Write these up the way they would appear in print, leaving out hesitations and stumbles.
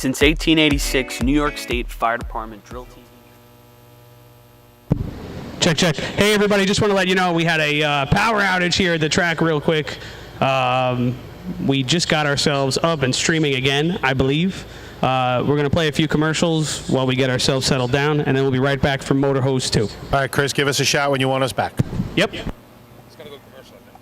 Since 1886, New York State Fire Department drill team. Check, check. Hey, everybody, just want to let you know we had a power outage here at the track real quick. We just got ourselves up and streaming again, I believe. We're going to play a few commercials while we get ourselves settled down, and then we'll be right back from Motor Hose 2. All right, Chris, give us a shout when you want us back. Yep. It's going to go commercial now.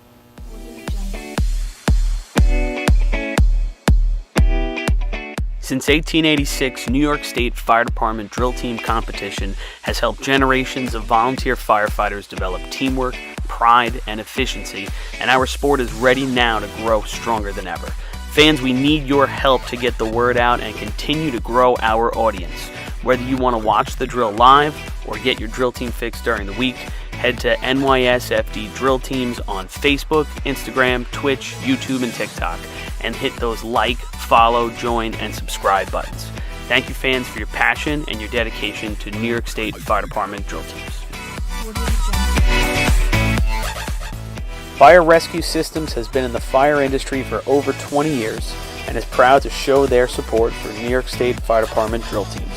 Since 1886, New York State Fire Department drill team competition has helped generations of volunteer firefighters develop teamwork, pride, and efficiency, and our sport is ready now to grow stronger than ever. Fans, we need your help to get the word out and continue to grow our audience. Whether you want to watch the drill live or get your drill team fix during the week, head to NYSFD Drill Teams on Facebook, Instagram, Twitch, YouTube, and TikTok, and hit those like, follow, join, and subscribe buttons. Thank you, fans, for your passion and your dedication to New York State Fire Department drill teams. Fire Rescue Systems has been in the fire industry for over 20 years and is proud to show their support for New York State Fire Department drill teams.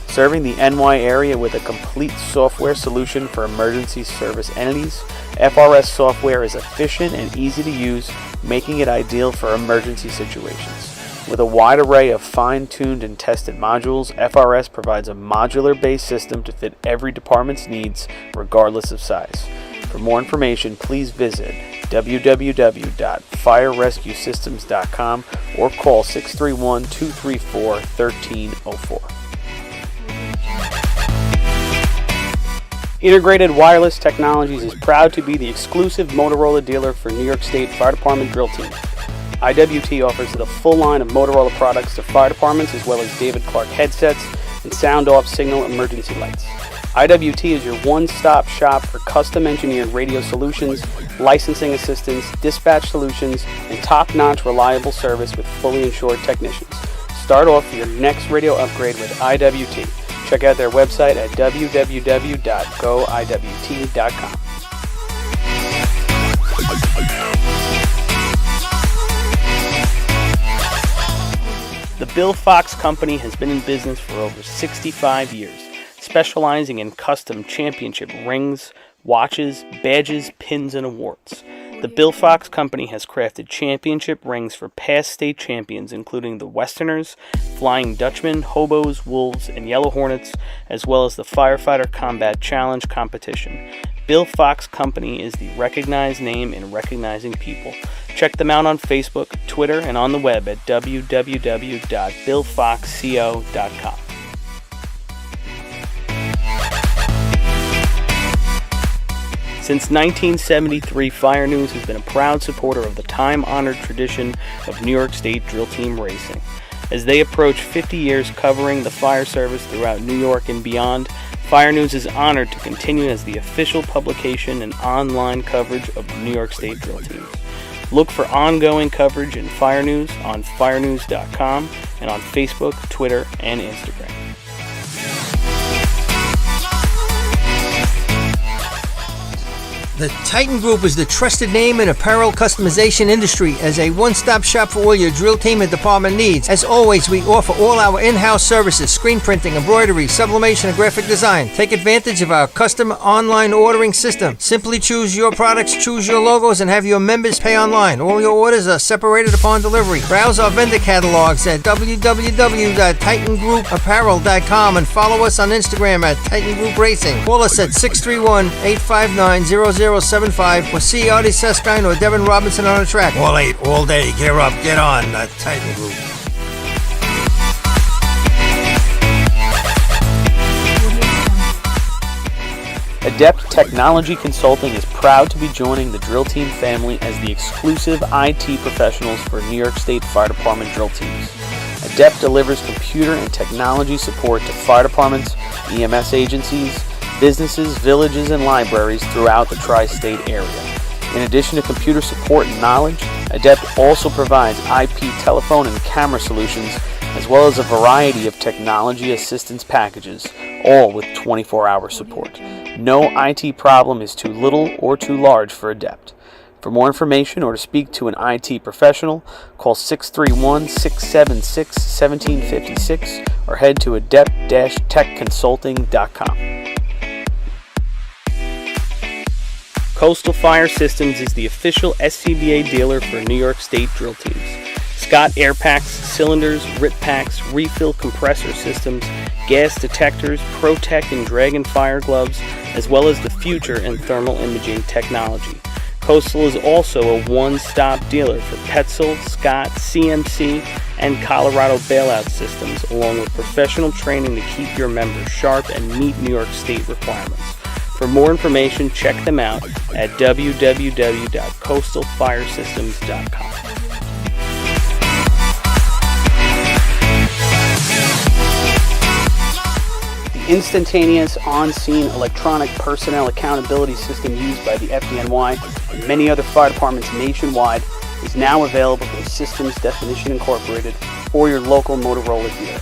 Serving the NY area with a complete software solution for emergency service entities, FRS software is efficient and easy to use, making it ideal for emergency situations. With a wide array of fine-tuned and tested modules, FRS provides a modular-based system to fit every department's needs, regardless of size. For more information, please visit www.firerescuesystems.com or call 631-234-1304. Integrated Wireless Technologies is proud to be the exclusive Motorola dealer for New York State Fire Department drill teams. IWT offers the full line of Motorola products to fire departments, as well as David Clark headsets and sound-off signal emergency lights. IWT is your one-stop shop for custom-engineered radio solutions, licensing assistance, dispatch solutions, and top-notch reliable service with fully insured technicians. Start off your next radio upgrade with IWT. Check out their website at www.goiwt.com. The Bill Fox Company has been in business for over 65 years, specializing in custom championship rings, watches, badges, pins, and awards. The Bill Fox Company has crafted championship rings for past state champions, including the Westerners, Flying Dutchmen, Hobos, Wolves, and Yellow Hornets, as well as the Firefighter Combat Challenge competition. Bill Fox Company is the recognized name in recognizing people. Check them out on Facebook, Twitter, and on the web at www.billfoxco.com. Since 1973, Fire News has been a proud supporter of the time-honored tradition of New York State drill team racing. As they approach 50 years covering the fire service throughout New York and beyond, Fire News is honored to continue as the official publication and online coverage of the New York State drill teams. Look for ongoing coverage in Fire News on firenews.com and on Facebook, Twitter, and Instagram. The Titan Group is the trusted name in apparel customization industry as a one-stop shop for all your drill team and department needs. As always, we offer all our in-house services, screen printing, embroidery, sublimation, and graphic design. Take advantage of our custom online ordering system. Simply choose your products, choose your logos, and have your members pay online. All your orders are separated upon delivery. Browse our vendor catalogs at www.titangrouapparel.com and follow us on Instagram at Titan Group Racing. Call us at 631-859-0075 or see Artie Seskine or Devin Robinson on the track. All 8, all day. Gear up, get on. The Titan Group. Adept Technology Consulting is proud to be joining the drill team family as the exclusive IT professionals for New York State Fire Department drill teams. Adept delivers computer and technology support to fire departments, EMS agencies, businesses, villages, and libraries throughout the tri-state area. In addition to computer support and knowledge, Adept also provides IP telephone and camera solutions, as well as a variety of technology assistance packages, all with 24-hour support. No IT problem is too little or too large for Adept. For more information or to speak to an IT professional, call 631-676-1756 or head to adept-techconsulting.com. Coastal Fire Systems is the official SCBA dealer for New York State drill teams. Scott air packs, cylinders, RIP packs, refill compressor systems, gas detectors, Protect and Dragon fire gloves, as well as the future in thermal imaging technology. Coastal is also a one-stop dealer for Petzl, Scott, CMC, and Colorado bailout systems, along with professional training to keep your members sharp and meet New York State requirements. For more information, check them out at www.coastalfiresystems.com. The instantaneous on-scene electronic personnel accountability system used by the FDNY and many other fire departments nationwide is now available from Systems Definition Incorporated or your local Motorola dealer.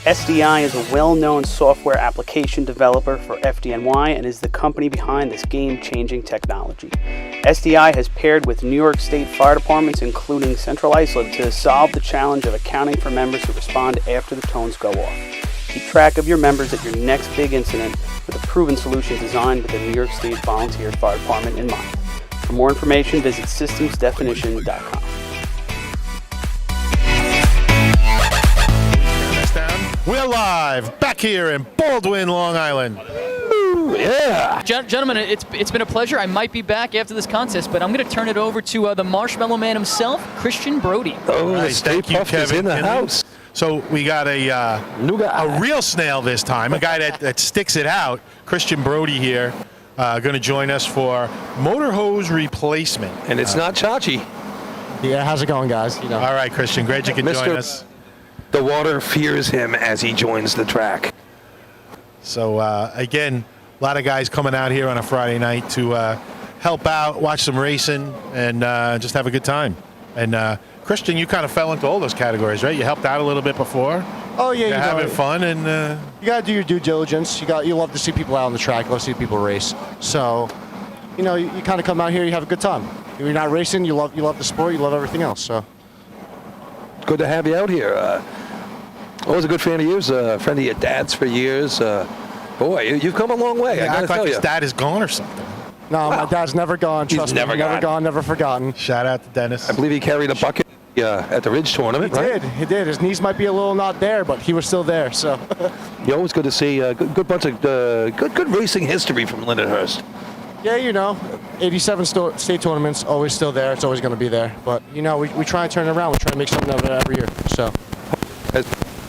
SDI is a well-known software application developer for FDNY and is the company behind this game-changing technology. SDI has paired with New York State fire departments, including Central Islip, to solve the challenge of accounting for members who respond after the tones go off. Keep track of your members at your next big incident with a proven solution designed with the New York State Volunteer Fire Department in mind. For more information, visit systemsdefinition.com. We're live back here in Baldwin, Long Island. Yeah. Gentlemen, it's been a pleasure. I might be back after this contest, but I'm going to turn it over to the Marshmallow Man himself, Christian Brody. Oh, nice. Thank you, Kevin. In the house. So we got a real snail this time, a guy that sticks it out. Christian Brody here, going to join us for motor hose replacement. And it's not Chachi. Yeah, how's it going, guys? All right, Christian, great you could join us. The water fears him as he joins the track. So, again, a lot of guys coming out here on a Friday night to help out, watch some racing, and just have a good time. And, Christian, you kind of fell into all those categories, right? You helped out a little bit before. Oh, yeah. You're having fun. And you got to do your due diligence. You love to see people out on the track. You love to see people race. So, you kind of come out here, you have a good time. If you're not racing, you love the sport, you love everything else. So, good to have you out here. Always a good fan of yours, friend of your dad's for years. Boy, you've come a long way. I gotta act like tell his you. dad is gone or something. no, my dad's never gone. Trust me, never gone. never forgotten. Shout out to Dennis. I believe he carried a bucket at the Ridge tournament, right? He did. His knees might be a little not there, but he was still there. So, You're always good to see a good bunch of good racing history from Lindenhurst. yeah, 87 state tournaments, always still there. It's always going to be there. But, we try and turn it around. We try to make something of it every year. So.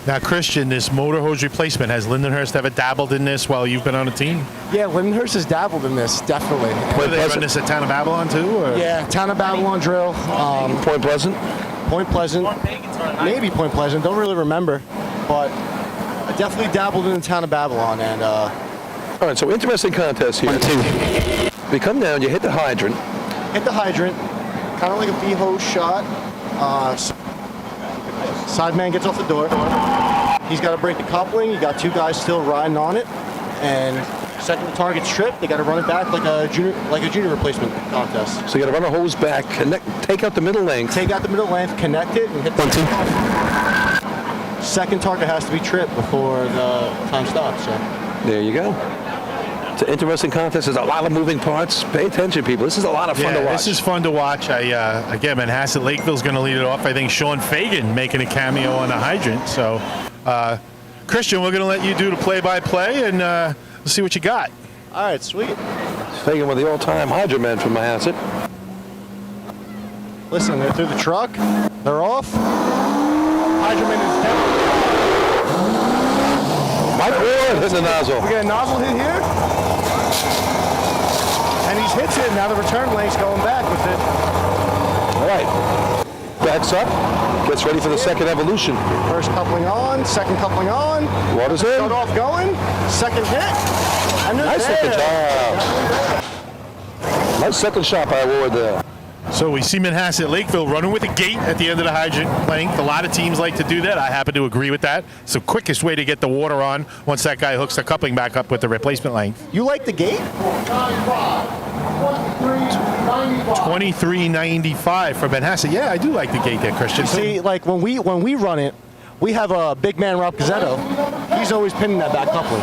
Now, Christian, this motor hose replacement, has Lindenhurst ever dabbled in this while you've been on the team? Yeah, Lindenhurst has dabbled in this, definitely. Were they run this at Town of Babylon, too? Or? Yeah, Town of Babylon drill. Point Pleasant? Point Pleasant. Maybe Point Pleasant. Don't really remember. But I definitely dabbled in the Town of Babylon. And All right, so interesting contest here. We come down, you hit the hydrant. hit the hydrant, kind of like a V-hose shot. Side man gets off the door. He's got to break the coupling. You got two guys still riding on it, and second the target's tripped, they got to run it back like a junior replacement contest. So you got to run a hose back, take out the middle length. Take out the middle length, connect it, and hit the 1, 2. second target has to be tripped before the time stops. So. There you go. It's an interesting contest. There's a lot of moving parts. Pay attention, people. This is a lot of fun to watch. This is fun to watch. Again, Manhasset Lakeville's going to lead it off. I think Sean Fagan making a cameo on the hydrant. So, Christian, we're going to let you do the play-by-play, and let's see what you got. All right, sweet. Fagan with the all-time hydrant man from Manhasset. Listen, they're through the truck. They're off. Hydroman is down. Mike Ward hitting the nozzle. We got a nozzle hit here. And he's hits it. Now the return lane's going back with it. All right. Backs up. Gets ready for the second evolution. First coupling on. Second coupling on. Water's in. Start off going. Second hit. And they're Nice second there. job. Nice second shot by Ward there. So we see Manhasset Lakeville running with a gate at the end of the hydrant length. A lot of teams like to do that. I happen to agree with that. It's the quickest way to get the water on once that guy hooks the coupling back up with the replacement length. You like the gate? $23.95 for Ben Hassett. Yeah, I do like the gate there, Christian. See, like when we run it, we have a big man, Rob Gazzetto. He's always pinning that back coupling,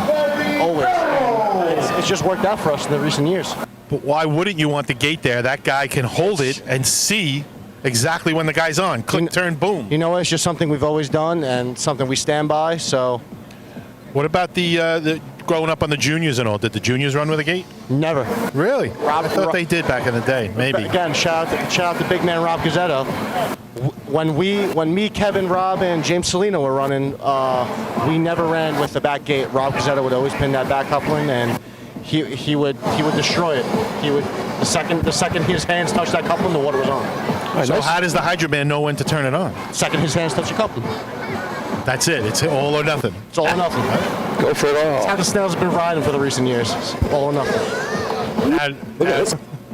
always. It's just worked out for us in the recent years. But why wouldn't you want the gate there? That guy can hold it and see exactly when the guy's on. Click, turn, boom. You know, it's just something we've always done and something we stand by. So, what about the growing up on the juniors and all? Did the juniors run with a gate? Never. Really? I thought they did back in the day. Maybe. Again, shout out to big man Rob Gazzetto. When me, Kevin, Rob, and James Salino were running, we never ran with the back gate. Rob Gazzetto would always pin that back coupling, and he would destroy it. He would the second his hands touched that coupling, the water was on. Right, so how does the hydrant man know when to turn it on? Second his hands touch the coupling. That's it. It's all or nothing. It's all or nothing. Go for it all. That's how the Snails have been riding for the recent years. It's all or nothing.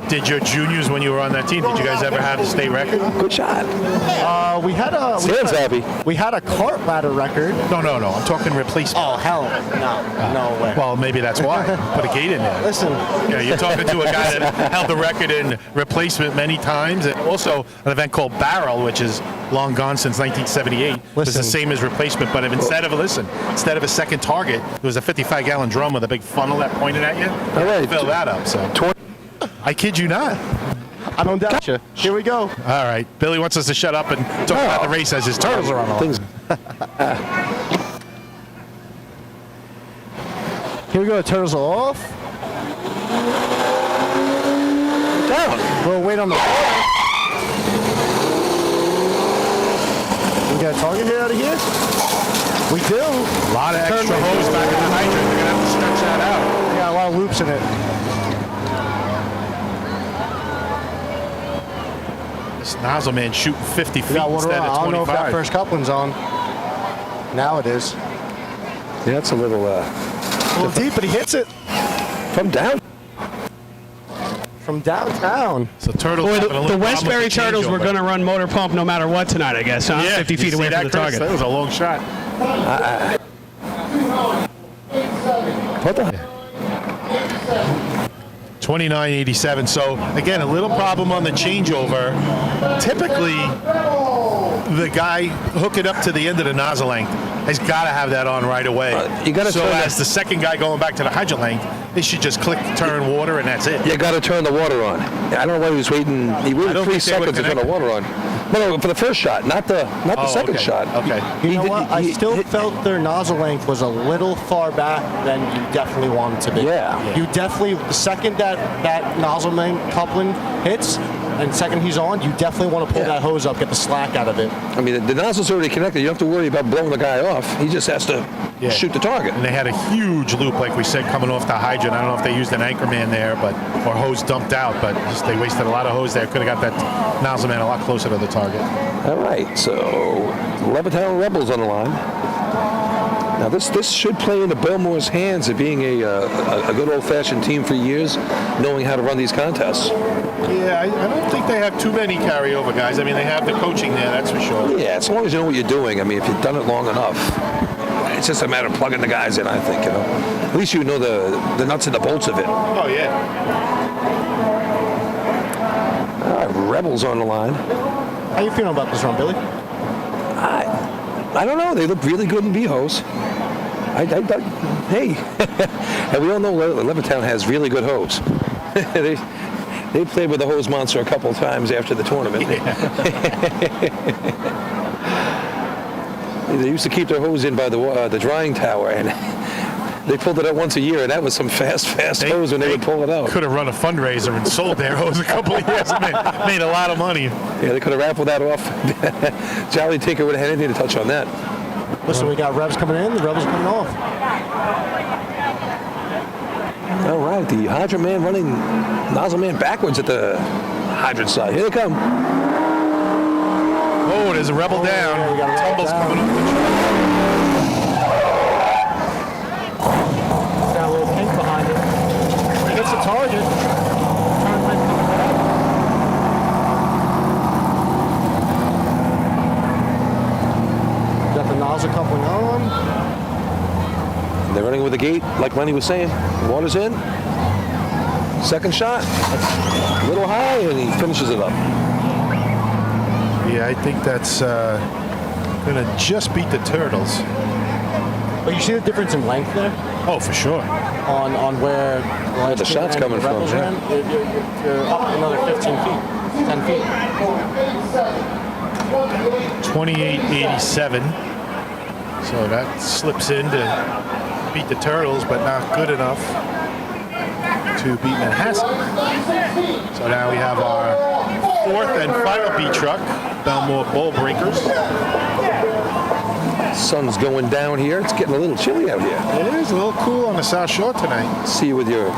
Did your juniors, when you were on that team, did you guys ever have a state record? Good shot. We had a cart ladder record. No. I'm talking replacement. Oh hell, no way. Well, maybe that's why. Put a gate in there. Listen. Yeah, you're talking to a guy that held the record in replacement many times. And also an event called Barrel, which is long gone since 1978. It's the same as replacement, but instead of a second target, it was a 55-gallon drum with a big funnel that pointed at you. All right. Fill that up. So. I kid you not. I don't doubt you. Here we go. All right. Billy wants us to shut up and talk about the race as his turtles are on the line. Here we go. Turtles are off. Down. We'll wait on the water. We got a target here out of here? We do. A lot of extra hose back in the hydrant. They're going to have to stretch that out. We got a lot of loops in it. This nozzle man shooting 50 feet instead of 25. I don't know if that first coupling's on. Now it is. Yeah, it's a little deep, but he hits it. From down. From downtown. So Turtles. Boy, the Westbury Turtles were going to run motor pump no matter what tonight, I guess, huh? Yeah, 50 feet away from the target. That was a long shot. What the? 29.87. So again, a little problem on the changeover. Typically, the guy hooking up to the end of the nozzle length has got to have that on right away. You got to so turn as the second guy going back to the hydrant length, they should just click turn water and that's it. You got to turn the water on. I don't know why he was waiting. He waited 3 seconds to turn the water on. No, for the first shot, not the second shot. Okay. You know what? I still felt their nozzle length was a little far back than you definitely want it to be. Yeah. You definitely, the second that nozzle length coupling hits, and second he's on, you definitely want to pull that hose up, get the slack out of it. I mean, the nozzle's already connected. You don't have to worry about blowing the guy off. He just has to shoot the target. And they had a huge loop, like we said, coming off the hydrant. I don't know if they used an anchor man there, or hose dumped out, but they wasted a lot of hose there. Could have got that nozzle man a lot closer to the target. All right, so Levittown Rebels on the line. Now this should play into Belmore's hands of being a good old-fashioned team for years, knowing how to run these contests. Yeah, I don't think they have too many carryover guys. I mean, they have the coaching there, that's for sure. Yeah, as long as you know what you're doing. I mean, if you've done it long enough, it's just a matter of plugging the guys in, I think, At least you know the nuts and the bolts of it. Oh, yeah. All right, Rebels on the line. How you feeling about this run, Billy? I don't know. They look really good in B-hose. Hey, and we all know Levittown has really good hose. They played with the hose monster a couple of times after the tournament. Yeah. They used to keep their hose in by the drying tower, and they pulled it out once a year, and that was some fast hose when they would pull it out. Could have run a fundraiser and sold their hose a couple of years and made a lot of money. Yeah, they could have raffled that off. Jolly Tinker would have had anything to touch on that. Listen, we got Revs coming in, the Rebels coming off. All right, the hydrant man running nozzle man backwards at the hydrant side. Here they come. Oh, there's a Rebel down. Yeah, we got a Rebel Tumble's down. coming up the truck. Got a little pink behind it. He hits the target. Turn length coming right up. Got the nozzle coupling on. They're running with the gate, like Lenny was saying. Water's in. Second shot, a little high, and he finishes it up. Yeah, I think that's going to just beat the Turtles. But you see the difference in length there? Oh, for sure. On where the shot's coming from, yeah. You're up another 15 feet, 10 feet. 28-87. So that slips in to beat the Turtles, but not good enough to beat Manhasset. So now we have our fourth and final B truck, Belmore Bowl Breakers. Sun's going down here. It's getting a little chilly out here. It is a little cool on the South Shore tonight. See you with your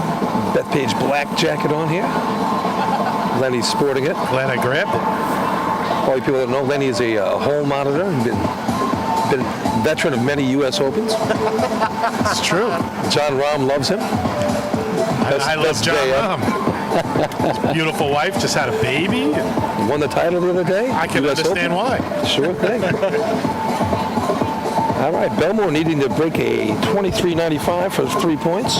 Bethpage black jacket on here. Lenny's sporting it. Glad I grabbed it. All you people that know, Lenny is a hole monitor. He's been a veteran of many U.S. Opens. It's true. John Rahm loves him. I love John Rahm. His beautiful wife just had a baby. Won the title the other day. I can US understand Open. why. Sure thing. All right, Belmore needing to break a 23.95 for 3 points.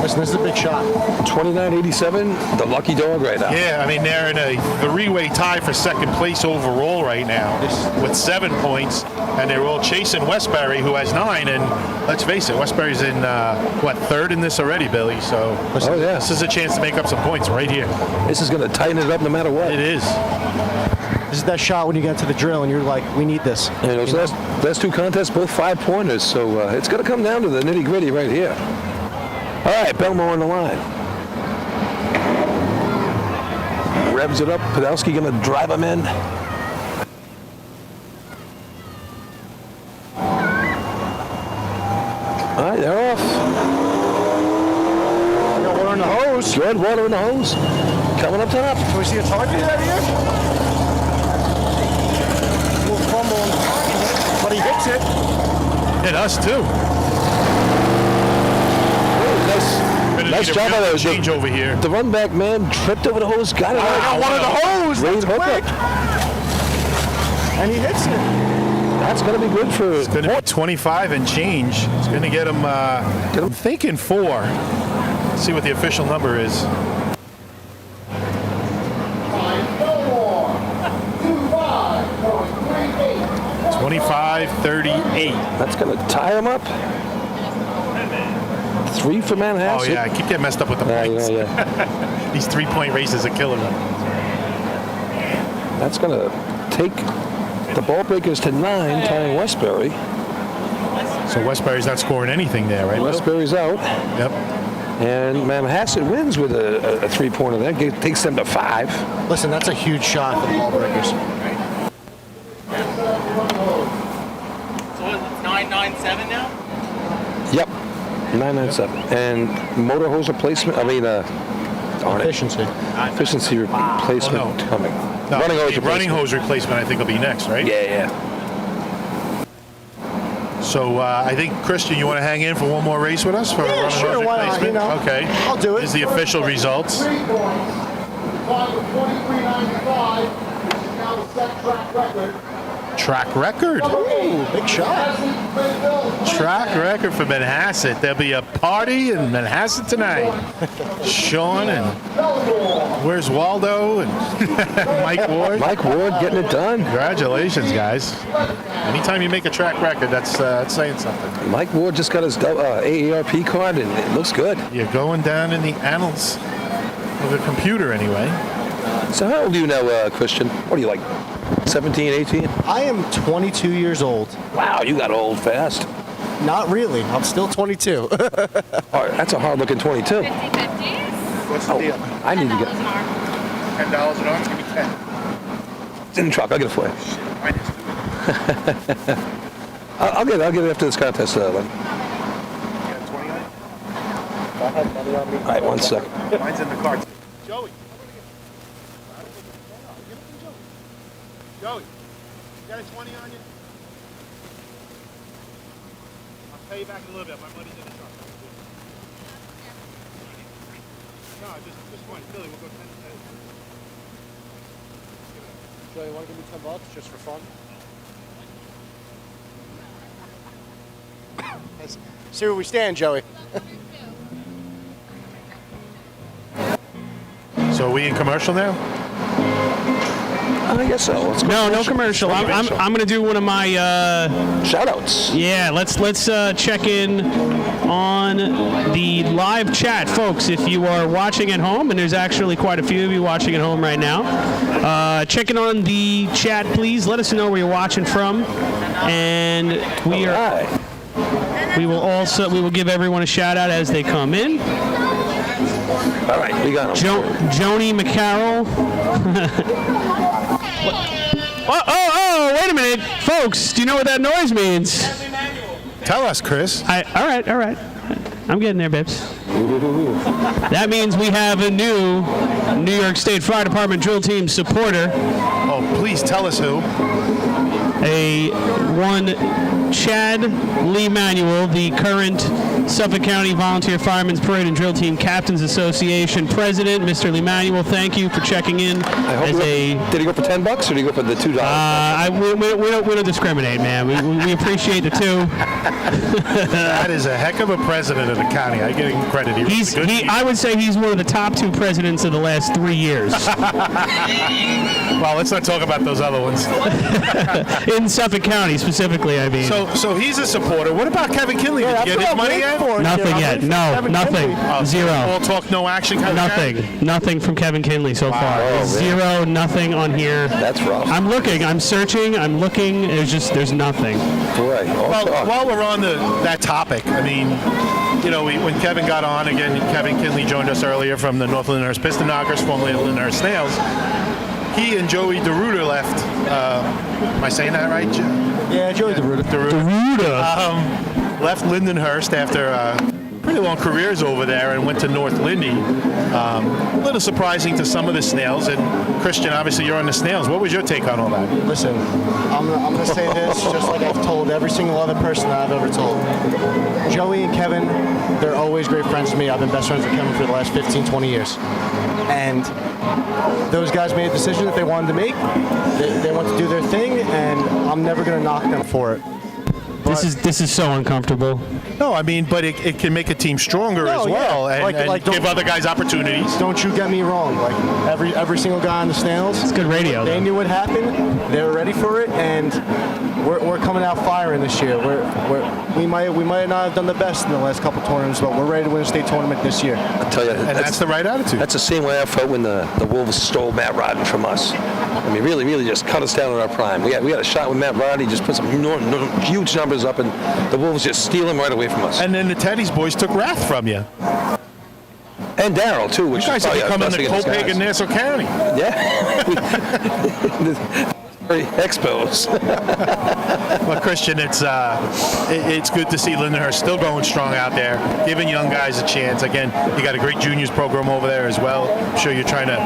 Listen, this is a big shot. 29.87, the lucky dog right now. Yeah, I mean, they're in a three-way tie for second place overall right now with 7 points, and they're all chasing Westbury, who has 9. And let's face it, Westbury's in, third in this already, Billy? So this is a chance to make up some points right here. This is going to tighten it up no matter what. It is. This is that shot when you get to the drill and you're like, we need this. And those last two contests, both 5-pointers, so it's going to come down to the nitty-gritty right here. All right, Belmore on the line. Revs it up. Podolsky going to drive him in. All right, they're off. We got water in the hose. Good, water in the hose. Coming up top. Can we see a target out here? A little fumble on the target, but he hits it. Hit us, too. Nice job by the change over here. The run back man tripped over the hose, got it out. Got one of the hose. Great hookup. And he hits it. That's going to be good for. It's going to be 25 and change. It's going to get him, I'm thinking 4. Let's see what the official number is. 25-38. That's going to tie him up. 3 for Manhasset. Oh, yeah, I keep getting messed up with the points. Yeah. These 3-point races are killing me. That's going to take the ball breakers to 9, tying Westbury. So Westbury's not scoring anything there, right? Westbury's out. Yep. And Manhasset wins with a 3-pointer there. Takes them to 5. Listen, that's a huge shot for the ball breakers. So it's 997 now? Yep. 997. And motor hose replacement, Efficiency. efficiency replacement coming. No, running hose the running hose replacement, I think, will be next, right? Yeah. So I think, Christian, you want to hang in for one more race with us for a running sure, hose why not, replacement? you know. Okay. I'll do it. Here's the official results. 23.95 is now the set track record. Track record. Ooh, big shot. Track record for Manhasset. There'll be a party in Manhasset tonight. Sean and where's Waldo and Mike Ward. Mike Ward getting it done. Congratulations, guys. Anytime you make a track record, that's saying something. Mike Ward just got his AARP card, and it looks good. You're going down in the annals of the computer anyway. So how old are you now, Christian? What are you, like 17, 18? I am 22 years old. Wow, you got old fast. Not really. I'm still 22. Oh, that's a hard-looking 22. 50/50s? What's the deal? I need to get $10 an arm? Give me 10. it's in the truck. I'll get it for you. Minus 2. I'll get it after this contest, Len. You got 20 on it? All right, 1 second. Mine's in the car. Joey. Joey, you got a 20 on you? I'll pay you back in a little bit. My money's in the truck. No, just 20. Billy, we'll go 10. Joey, you want to give me $10 just for fun? See where we stand, Joey. So are we in commercial now? I guess so. Let's go No commercial. I'm going to do one of my shout-outs. Yeah, let's check in on the live chat, folks. If you are watching at home, and there's actually quite a few of you watching at home right now, check in on the chat, please. Let us know where you're watching from, and we will give everyone a shout out as they come in. All right, we got him. Joni McCarroll. Oh, wait a minute. Folks, do you know what that noise means? Tell us, Chris. All right. I'm getting there, Bibbs. That means we have a new New York State Fire Department drill team supporter. Oh, please tell us who. Chad Lee Manuel, the current Suffolk County Volunteer Firemen's Parade and Drill Team Captains Association president. Mr. Lee Manuel, thank you for checking in. Did he go for $10 or did he go for the $2? We don't discriminate, man. We appreciate the two. That is a heck of a president of the county. I give him credit. I would say he's one of the top 2 presidents of the last 3 years. Well, let's not talk about those other ones. In Suffolk County, specifically, I mean. So he's a supporter. What about Kevin Kinley? Did you get his money yet? Nothing yet. No, nothing. Zero. All talk, no action. Nothing from Kevin Kinley so far. Oh, zero. Nothing on here. That's rough. I'm looking. I'm searching. I'm looking. There's nothing. Right. Well, while we're on that topic, I mean, when Kevin got on again, Kevin Kinley joined us earlier from the North Lyndhurst Piston Knockers, formerly the Lyndhurst Snails. He and Joey DeRuder left. Am I saying that right? Yeah, Joey DeRuder. Left Lindenhurst after pretty long careers over there and went to North Lindy. A little surprising to some of the Snails. And Christian, obviously you're on the Snails. What was your take on all that? Listen, I'm going to say this just like I've told every single other person that I've ever told. Joey and Kevin, they're always great friends to me. I've been best friends with Kevin for the last 15, 20 years. And those guys made a decision that they wanted to make. They want to do their thing, and I'm never going to knock them for it. This is so uncomfortable. No, I mean, but it can make a team stronger as well, and give other guys opportunities. Don't you get me wrong. Like every single guy on the Snails, it's good radio. They knew what happened. They were ready for it, and we're coming out firing this year. We might not have done the best in the last couple tournaments, but we're ready to win a state tournament this year. I tell you, and that's the right attitude. That's the same way I felt when the Wolves stole Matt Rodden from us. I mean, really just cut us down in our prime. We had a shot with Matt Rodden. He just put some huge numbers up, and the Wolves just steal him right away from us. And then the Teddy's boys took Wrath from you. And Daryl, too. Which you guys are becoming the Copac in Nassau County. Yeah. Very expos. Well, Christian, it's good to see Lyndhurst still going strong out there, giving young guys a chance. Again, you got a great juniors program over there as well. I'm sure you're trying to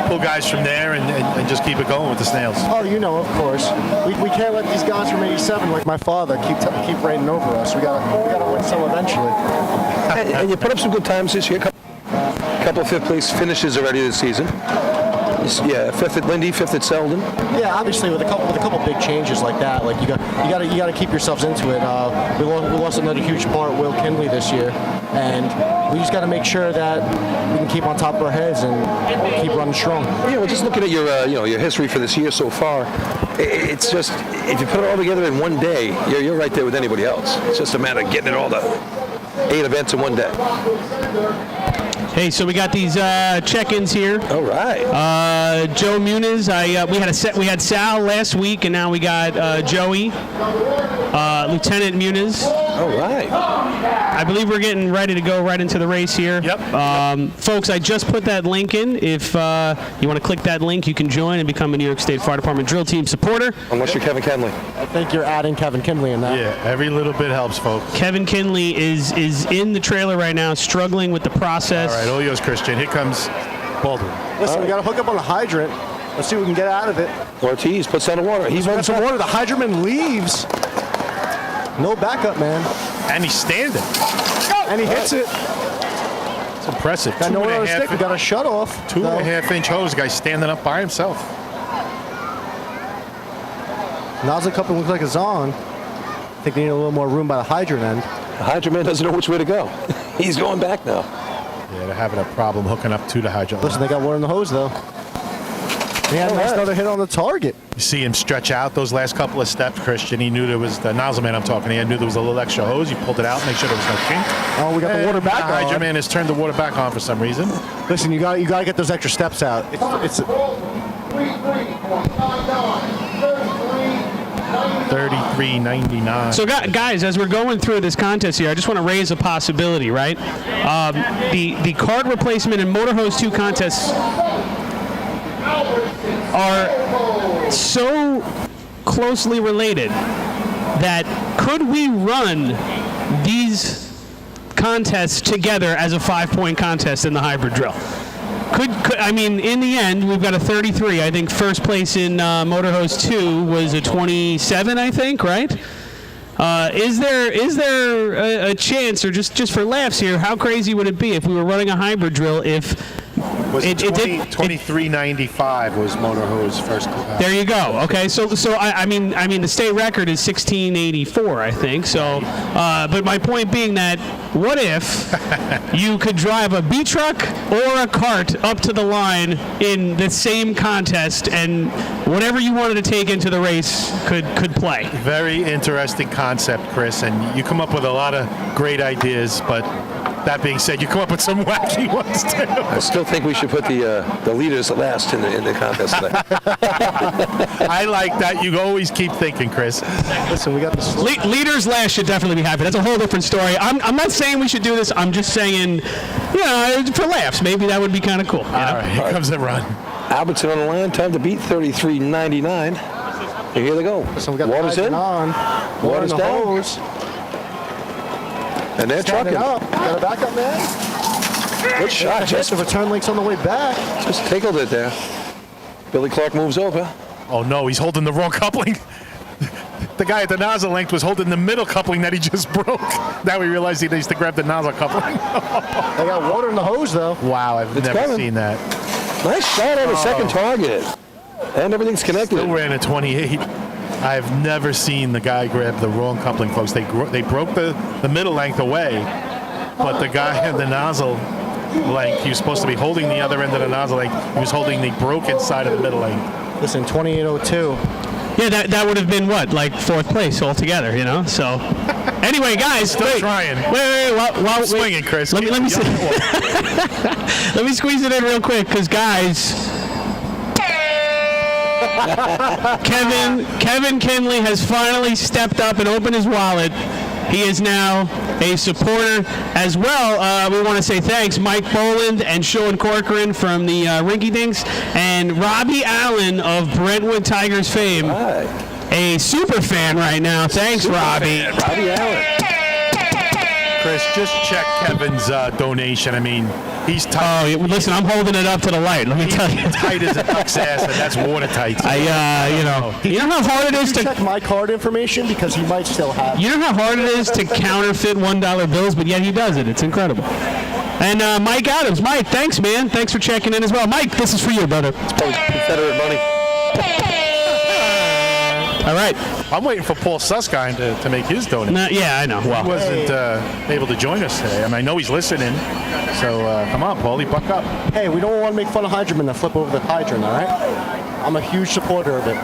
pull guys from there and just keep it going with the Snails. Oh, of course. We can't let these guys from '87, like my father, keep reigning over us. We gotta win some eventually. And you put up some good times this year. Couple of 5th place finishes already this season. Yeah, 5th at Lindy, 5th at Selden. Yeah, obviously with a couple big changes like that, like you got to keep yourselves into it. We lost another huge part, Will Kinley, this year, and we just got to make sure that we can keep on top of our heads and keep running strong. Yeah, well, just looking at your history for this year so far, it's just if you put it all together in one day, you're right there with anybody else. It's just a matter of getting it all the 8 events in one day. Hey, so we got these check-ins here. All right. Joe Muniz. We had Sal last week, and now we got Joey, Lieutenant Muniz. All right. I believe we're getting ready to go right into the race here. Yep. Folks, I just put that link in. If you want to click that link, you can join and become a New York State Fire Department drill team supporter. Unless you're Kevin Kinley. I think you're adding Kevin Kinley in that. Yeah, every little bit helps, folks. Kevin Kinley is in the trailer right now, struggling with the process. All right, all yours, Christian. Here comes Baldwin. Listen, we got to hook up on the hydrant. Let's see what we can get out of it. Ortiz puts down the water. He's running some water. The hydrantman leaves. No backup, man. And he's standing. And he hits it. It's impressive. Got nowhere on the stick. We got a shut off. 2.5-inch hose. Guy standing up by himself. Nozzle cup looks like it's on. I think they need a little more room by the hydrant end. The hydrant man doesn't know which way to go. He's going back now. Yeah, they're having a problem hooking up to the hydrant. Listen, they got water in the hose, though. They had a nice another hit on the target. You see him stretch out those last couple of steps, Christian. He knew there was the nozzle man I'm talking. He knew there was a little extra hose. He pulled it out, make sure there was no kink. Oh, we got the water back The hydrant on. man has turned the water back on for some reason. Listen, you got to get those extra steps out. It's 33.99. So, guys, as we're going through this contest here, I just want to raise a possibility, right? The card replacement and Motor Hose 2 contests are so closely related that could we run these contests together as a 5-point contest in the hybrid drill? I mean, in the end, we've got a 33. I think first place in Motor Hose 2 was a 27, I think, right? Is there a chance, or just for laughs here, how crazy would it be if we were running a hybrid drill if Was 23.95 was Motor Hose first. There you go. Okay, so I mean the state record is 1684, I think. So, but my point being that what if you could drive a B truck or a cart up to the line in the same contest, and whatever you wanted to take into the race could play. Very interesting concept, Chris, and you come up with a lot of great ideas, but that being said, you come up with some wacky ones too. I still think we should put the leaders last in the contest today. I like that. You always keep thinking, Chris. Listen, we got this. Leaders last should definitely be happy. That's a whole different story. I'm not saying we should do this. I'm just saying, for laughs, maybe that would be kind of cool. All right, here comes the run. Albertson on the line, time to beat 33.99. And here they go. So we got Water's in. on. Water's in the down. hose. And they're Standing trucking. up. Got a backup, man. Good shot. Just the return link's on the way back. Just tickled it there. Billy Clark moves over. Oh no, he's holding the wrong coupling. The guy at the nozzle length was holding the middle coupling that he just broke. Now he realized he needs to grab the nozzle coupling. They got water in the hose, though. Wow, I've never coming. seen that. Nice shot on the second target. And everything's connected. Still ran a 28. I've never seen the guy grab the wrong coupling, folks. They broke the middle length away, but the guy had the nozzle length. He was supposed to be holding the other end of the nozzle length. He was holding the broken side of the middle length. Listen, 28.02. Yeah, that would have been what, like fourth place altogether, So, anyway, guys, Still trying. Wait, while Swinging, Chris. Let me see. Let me squeeze it in real quick, because guys, Kevin Kinley has finally stepped up and opened his wallet. He is now a supporter as well. We want to say thanks, Mike Boland and Sean Corcoran from the Rinky Dinks, and Robbie Allen of Brentwood Tigers fame. Right. A super fan right now. Thanks, Robbie. Robbie Allen. Chris, just check Kevin's donation. I mean, he's tight. Oh, listen, I'm holding it up to the light. Let me tell you. He's tight as a duck's ass, and that's watertight. You know how hard it is to check my card information because he might still have. You know how hard it is to counterfeit $1 bills, but yet he does it. It's incredible. And Mike Adams. Mike, thanks, man. Thanks for checking in as well. Mike, this is for you, brother. It's probably Confederate money. All right. I'm waiting for Paul Susskind to make his donation. Yeah, I know. Well, He wasn't able to join us today. I mean, I know he's listening. So come on, Paulie, buck up. Hey, we don't want to make fun of hydromen that flip over the hydrant, all right? I'm a huge supporter of it.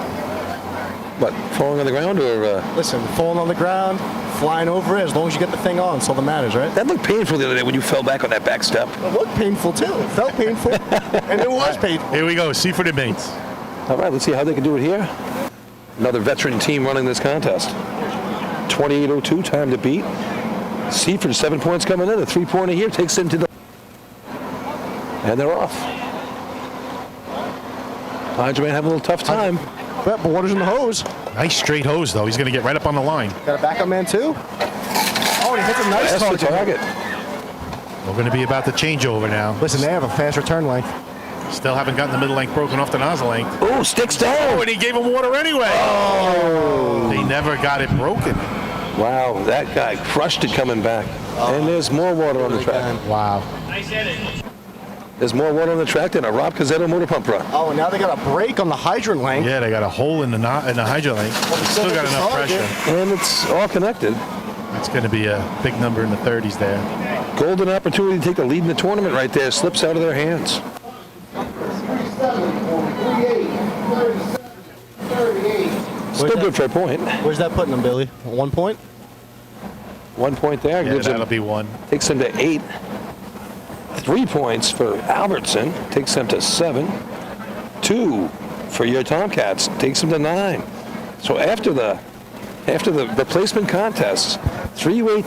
What, falling on the ground or? Listen, falling on the ground, flying over it, as long as you get the thing on, it's all that matters, right? That looked painful the other day when you fell back on that back step. It looked painful, too. It felt painful, and it was painful. Here we go. Seaford mates. All right, let's see how they can do it here. Another veteran team running this contest. 28.02, time to beat. Seaford, 7 points coming in. A 3-pointer here takes into the... And they're off. Hydra having a little tough time. But water's in the hose. Nice straight hose, though. He's going to get right up on the line. Got a backup man, too. Oh, and he hits a nice That's the target. We're going to be about the changeover now. Listen, they have a fast return length. Still haven't gotten the middle length broken off the nozzle length. Oh, sticks down. Oh, and he gave him water anyway. Oh. They never got it broken. Wow, that guy crushed it coming back. And there's more water on the track. Wow. There's more water on the track than a Rob Cazzetto motor pump run. Oh, and now they got a break on the hydrant length. Yeah, they got a hole in the hydrant length. They still got enough pressure. And it's all connected. That's going to be a big number in the 30s there. Golden opportunity to take the lead in the tournament right there. Slips out of their hands. 37, Still good for a point. Where's that putting them, Billy? 1 point? 1 point there. Yeah, gives that'll them, be one. takes them to 8. 3 points for Albertson. Takes them to 7. 2 for your Tomcats. Takes them to 9. So after the replacement contests, 3-way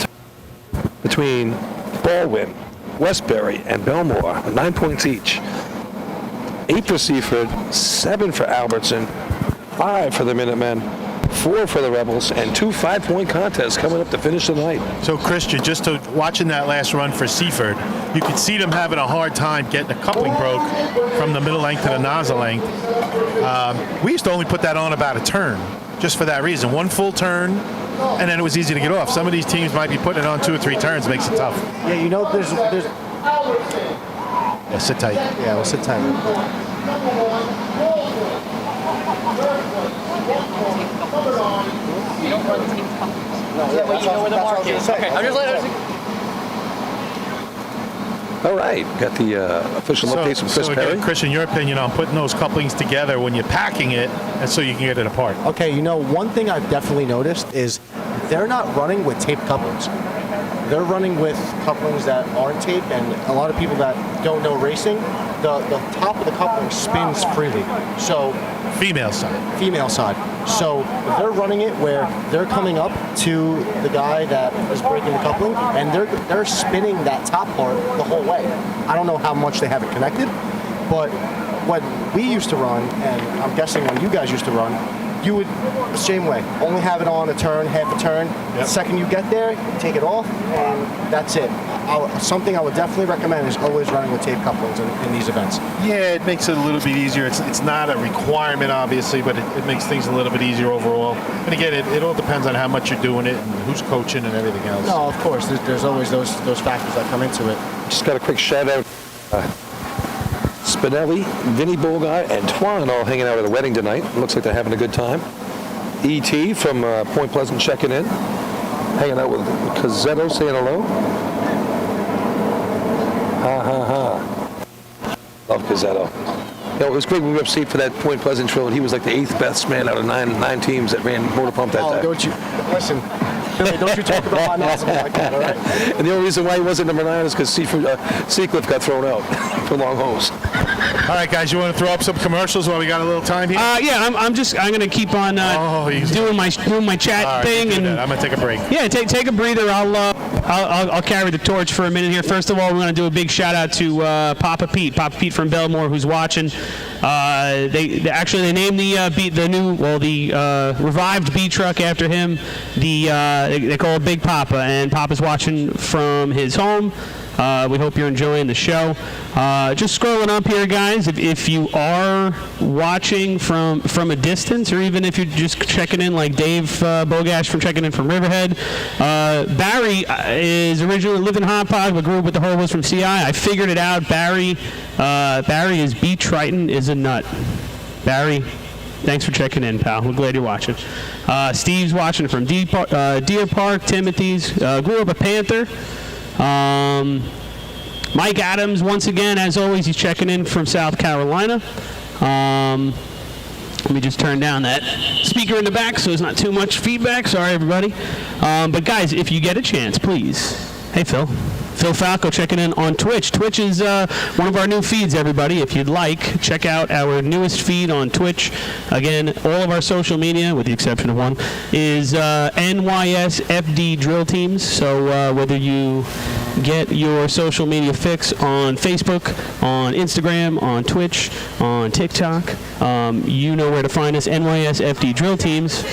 between Baldwin, Westbury, and Belmore, 9 points each. 8 for Seaford, 7 for Albertson, 5 for the Minutemen, 4 for the Rebels, and 2 5-point contests coming up to finish the night. So, Christian, watching that last run for Seaford, you could see them having a hard time getting the coupling broke from the middle length to the nozzle length. We used to only put that on about a turn, just for that reason. 1 full turn, and then it was easy to get off. Some of these teams might be putting it on 2 or 3 turns. Makes it tough. Yeah, you know, there's. Yeah, sit tight. Yeah, we'll sit tight. You don't run team couplings. That way you know where the mark is. Okay, I'm just letting. All right, got the official updates from Chris Perry. Again, Christian, your opinion on putting those couplings together when you're packing it, and so you can get it apart. Okay, you know, one thing I've definitely noticed is they're not running with tape couplings. They're running with couplings that aren't taped, and a lot of people that don't know racing, the top of the coupling spins freely. So Female side. So they're running it where they're coming up to the guy that is breaking the coupling, and they're spinning that top part the whole way. I don't know how much they have it connected, but what we used to run, and I'm guessing when you guys used to run, you would the same way. Only have it on a turn, half a turn. Yep. The second you get there, you take it off, and that's it. Something I would definitely recommend is always running with tape couplings in these events. Yeah, it makes it a little bit easier. It's not a requirement, obviously, but it makes things a little bit easier overall. And again, it all depends on how much you're doing it and who's coaching and everything else. No, of course. There's always those factors that come into it. Just got a quick shout out. Spinelli, Vinny Bogart, and Twan all hanging out at a wedding tonight. Looks like they're having a good time. E.T. from Point Pleasant checking in. Hanging out with Cazzetto saying hello. Ha ha ha. Love Cazzetto. You know, it was great when we were up seat for that Point Pleasant trail, and he was like the 8th best man out of nine teams that ran motor pump that day. Don't you listen? Billy, don't you talk about my nozzle like that, all right? And the only reason why he wasn't number 9 is because Seacliff got thrown out for long hose. All right, guys, you want to throw up some commercials while we got a little time here? Yeah, I'm going to keep on doing my chat thing, and I'm gonna take a break. yeah, take a breather. I'll carry the torch for a minute here. First of all, we're going to do a big shout out to Papa Pete from Belmore, who's watching. They named the revived B truck after him. They call it Big Papa, and Papa's watching from his home. We hope you're enjoying the show. Just scrolling up here, guys, if you are watching from a distance, or even if you're just checking in like Dave Bogash from checking in from Riverhead, Barry is originally living in Hot Pod, but grew up with the Horwoods from CI. I figured it out. Barry is B. Triton is a nut. Barry, thanks for checking in, pal. We're glad you're watching. Steve's watching from Deer Park. Timothy's grew up a Panther. Mike Adams, once again, as always, he's checking in from South Carolina. Let me just turn down that speaker in the back so there's not too much feedback. Sorry, everybody. But guys, if you get a chance, please. Hey, Phil Falco checking in on Twitch. Twitch is one of our new feeds, everybody. If you'd like, check out our newest feed on Twitch. Again, all of our social media, with the exception of one, is NYSFD Drill Teams. So whether you get your social media fix on Facebook, on Instagram, on Twitch, on TikTok, you know where to find us, NYSFD Drill Teams.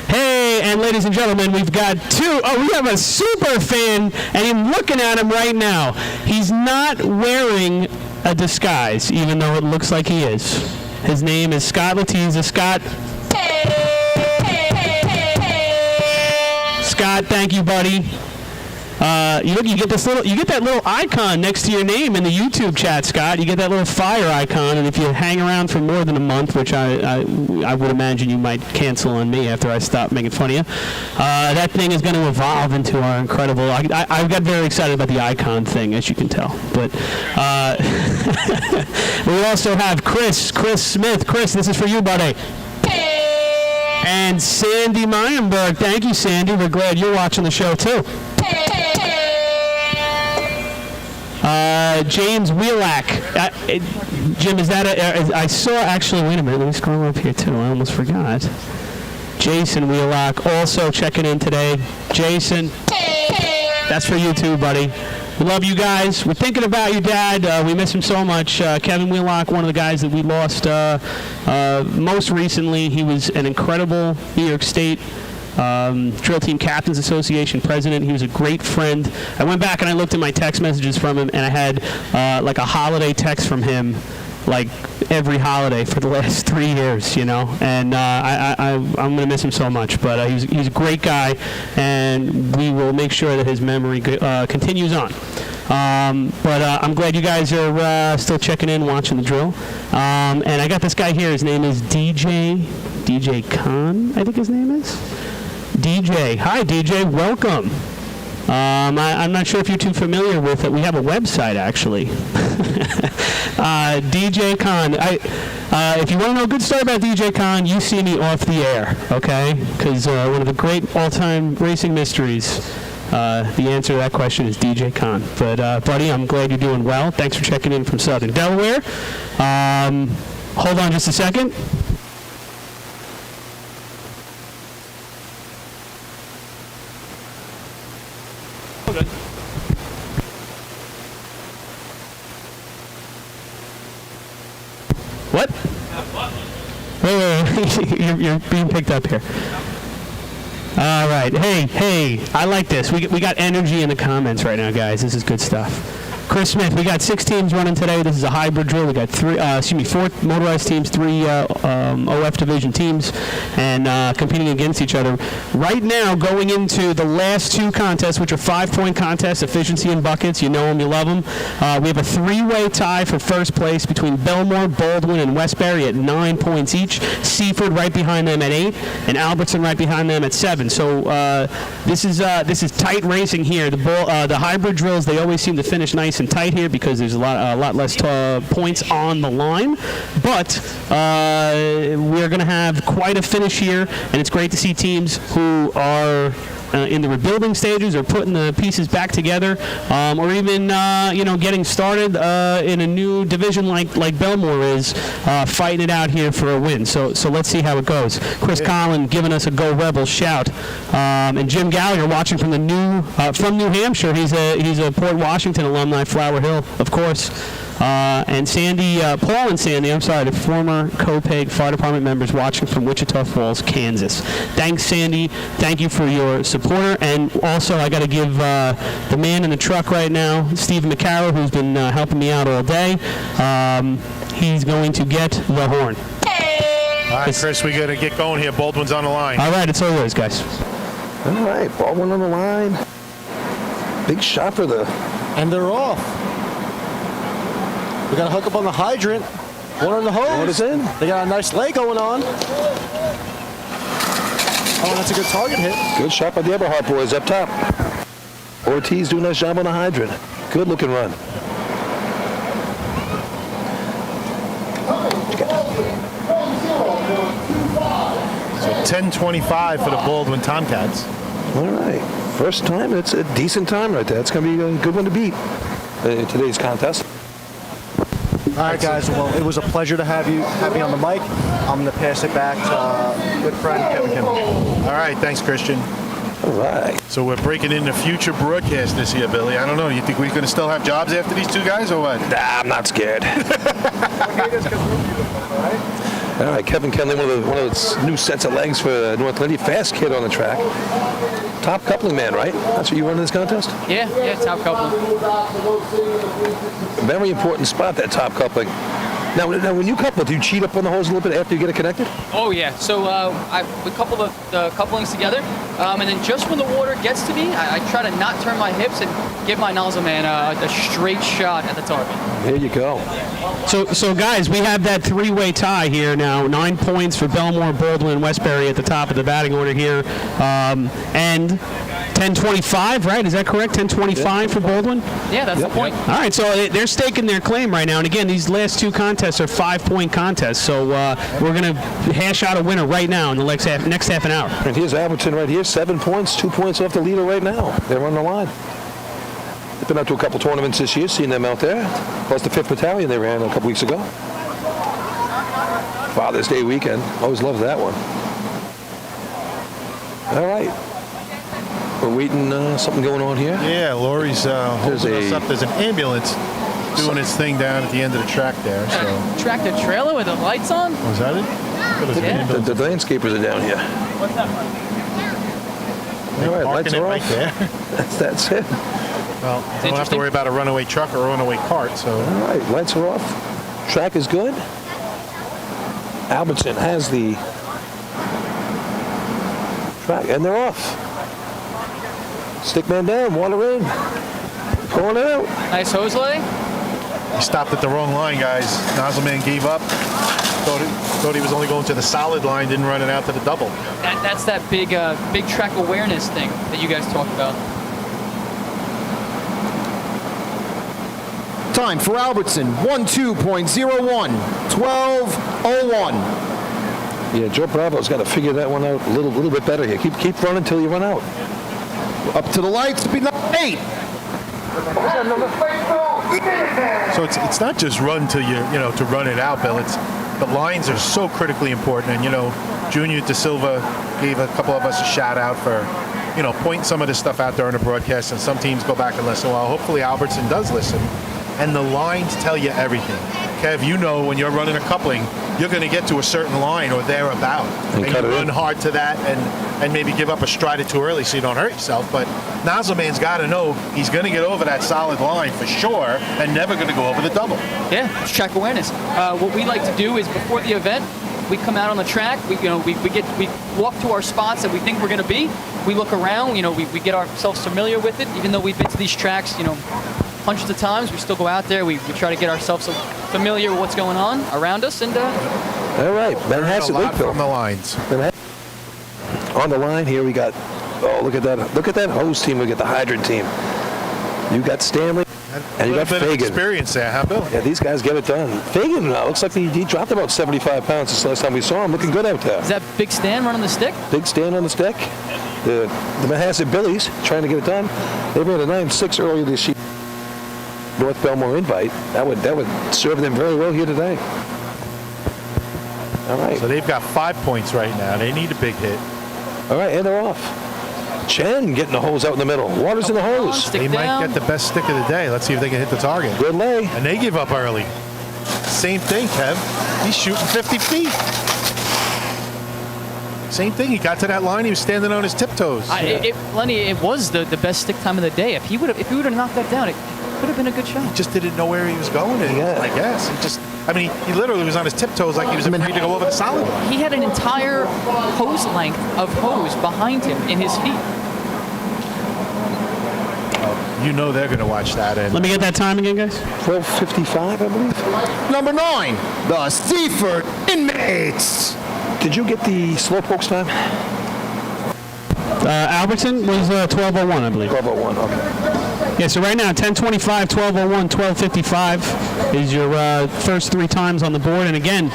Hey, and ladies and gentlemen, we've got we have a super fan, and I'm looking at him right now. He's not wearing a disguise, even though it looks like he is. His name is Scott Latiza. Scott. Scott, thank you, buddy. You get that little icon next to your name in the YouTube chat, Scott. You get that little fire icon, and if you hang around for more than a month, which I would imagine you might cancel on me after I stop making fun of you, that thing is going to evolve into our incredible. I got very excited about the icon thing, as you can tell. But we also have Chris Smith. Chris, this is for you, buddy. And Sandy Meyenberg. Thank you, Sandy. We're glad you're watching the show, too. James Wheelak. Jim, is that I saw, actually, wait a minute. Let me scroll up here, too. I almost forgot. Jason Wheelak also checking in today. Jason, that's for you, too, buddy. We love you guys. We're thinking about your dad. We miss him so much. Kevin Wheelock, one of the guys that we lost most recently. He was an incredible New York State Drill Team Captains Association president. He was a great friend. I went back and I looked at my text messages from him, and I had like a holiday text from him, like every holiday for the last 3 years, you know. And I'm going to miss him so much. But he's a great guy, and we will make sure that his memory continues on. But I'm glad you guys are still checking in, watching the drill. And I got this guy here. His name is DJ Khan, I think his name is. DJ. Hi, DJ. Welcome. I'm not sure if you're too familiar with it. We have a website, actually. DJ Khan. If you want to know a good story about DJ Khan, you see me off the air, okay? Because one of the great all-time racing mysteries, the answer to that question is DJ Khan. But, buddy, I'm glad you're doing well. Thanks for checking in from Southern Delaware. Hold on just a second. Okay. What? Wait. You're being picked up here. All right. Hey, I like this. We got energy in the comments right now, guys. This is good stuff. Chris Smith, we got 6 teams running today. This is a hybrid drill. We got 4 motorized teams, 3 OF division teams, and competing against each other. Right now, going into the last 2 contests, which are 5-point contests, efficiency and buckets. You know them, you love them. We have a 3-way tie for first place between Belmore, Baldwin, and Westbury at 9 points each. Seaford right behind them at 8, and Albertson right behind them at 7. So this is tight racing here. The hybrid drills, they always seem to finish nice and tight here because there's a lot less points on the line, but we're going to have quite a finish here, and it's great to see teams who are in the rebuilding stages or putting the pieces back together, or even getting started in a new division like Belmore is, fighting it out here for a win. So let's see how it goes. Chris Collin giving us a Go Rebels shout, and Jim Gallagher watching from New Hampshire. He's a Port Washington alumni, Flower Hill, of course. And Sandy, Paul and Sandy, the former Copeg Fire Department members watching from Wichita Falls, Kansas. Thanks, Sandy. Thank you for your supporter. And also, I got to give the man in the truck right now, Stephen McCarroll, who's been helping me out all day. He's going to get the horn. All right, Chris, we got to get going here. Baldwin's on the line. All right, it's all yours, guys. All right, Baldwin on the line. Big shot for the... And they're off. We got to hook up on the hydrant. One on the hose. What is in? They got a nice lay going on. Oh, that's a good target hit. Good shot by the Eberhardt boys up top. Ortiz doing a nice job on the hydrant. Good looking run. So 10:25 for the Baldwin Tomcats. All right. First time. It's a decent time right there. It's going to be a good one to beat in today's contest. All right, guys. Well, it was a pleasure to have me on the mic. I'm going to pass it back to good friend Kevin Kimball. All right, thanks, Christian. All right. So we're breaking into future broadcasters here, Billy. I don't know. You think we're going to still have jobs after these 2 guys, or what? Nah, I'm not scared. All right, Kevin Kenley, one of those new sets of legs for North Atlantic. Fast kid on the track. Top coupling man, right? That's what you run in this contest? Yeah, top coupling. Very important spot, that top coupling. Now, when you couple, do you cheat up on the hose a little bit after you get it connected? Oh yeah. So we couple the couplings together, and then just when the water gets to me, I try to not turn my hips and give my nozzle man a straight shot at the target. There you go. So guys, we have that three-way tie here now. 9 points for Belmore, Baldwin, and Westbury at the top of the batting order here, and 10-25, right? Is that correct? 10-25 for Baldwin? Yeah, that's the point. All right, so they're staking their claim right now. And again, these last two contests are 5-point contests. So we're going to hash out a winner right now in the next half an hour. And here's Albertson right here, 7 points, 2 points off the leader right now. They're on the line. They've been out to a couple tournaments this year, seen them out there. Plus the 5th Battalion they ran a couple weeks ago. Father's Day weekend. Always loved that one. All right. We're waiting, something going on here. Yeah, Lori's holding us up. There's an ambulance doing its thing down at the end of the track there. So. Tractor trailer with the lights on? Was that it? Yeah. The landscapers are down here. What's that? All right, lights are right off. there. That's it. Well, you don't have to worry about a runaway truck or a runaway cart. So. All right, lights are off. Track is good. Albertson has the track, and they're off. Stickman down, water in. Pulling it out. Nice hose lay. He stopped at the wrong line, guys. Nozzleman gave up. Thought he was only going to the solid line, didn't run it out to the double. That's that big track awareness thing that you guys talked about. Time for Albertson, 12.01, 12:01. Yeah, Joe Bravo's got to figure that one out a little bit better here. Keep running until you run out. Up to the lights, speed number 8. So it's not just run till to run it out, Bill. It's the lines are so critically important, and Junior De Silva gave a couple of us a shout out for pointing some of this stuff out during the broadcast, and some teams go back and listen. Well, hopefully Albertson does listen, and the lines tell you everything. Kev, when you're running a coupling, you're going to get to a certain line or thereabout, and you run hard to that, and maybe give up a stride or two early so you don't hurt yourself. But Nozzleman's got to know he's going to get over that solid line for sure, and never going to go over the double. Yeah, it's track awareness. What we like to do is before the event, we come out on the track. We walk to our spots that we think we're going to be. We look around. We get ourselves familiar with it. Even though we've been to these tracks, hundreds of times, we still go out there. We try to get ourselves familiar with what's going on around us. And all right, Manhasset Lakeville from the lines. On the line here, we got. Oh, look at that! Look at that hose team. We got the hydrant team. You got Stanley, and you got bit of Fagan. Experience there, huh, Bill? Yeah, these guys get it done. Fagan looks like he dropped about 75 pounds since last time we saw him. Looking good out there. Is that Big Stan running the stick? Big Stan on the stick. The Manhasset Billies trying to get it done. They ran a 9.6 earlier this year. North Belmore invite. That would serve them very well here today. All right. So they've got 5 points right now. They need a big hit. All right, and they're off. Chen getting the hose out in the middle. Water's in the hose. They might get the best stick of the day. Let's see if they can hit the target. Good lay. And they give up early. Same thing, Kev. He's shooting 50 feet. Same thing. He got to that line. He was standing on his tiptoes. Lenny, it was the best stick time of the day. If he would have knocked that down, it could have been a good shot. He just didn't know where he was going. Yeah. I guess. He literally was on his tiptoes like he was afraid to go over the solid line. He had an entire hose length of hose behind him in his feet. They're going to watch that. And Let me get that time again, guys. 12:55, I believe. Number 9, the Seaford Inmates. Did you get the Slowpokes time? Albertson was 12:01, I believe. 12:01, okay. Yeah, so right now, 10:25, 12:01, 12:55 is your first 3 times on the board. And again,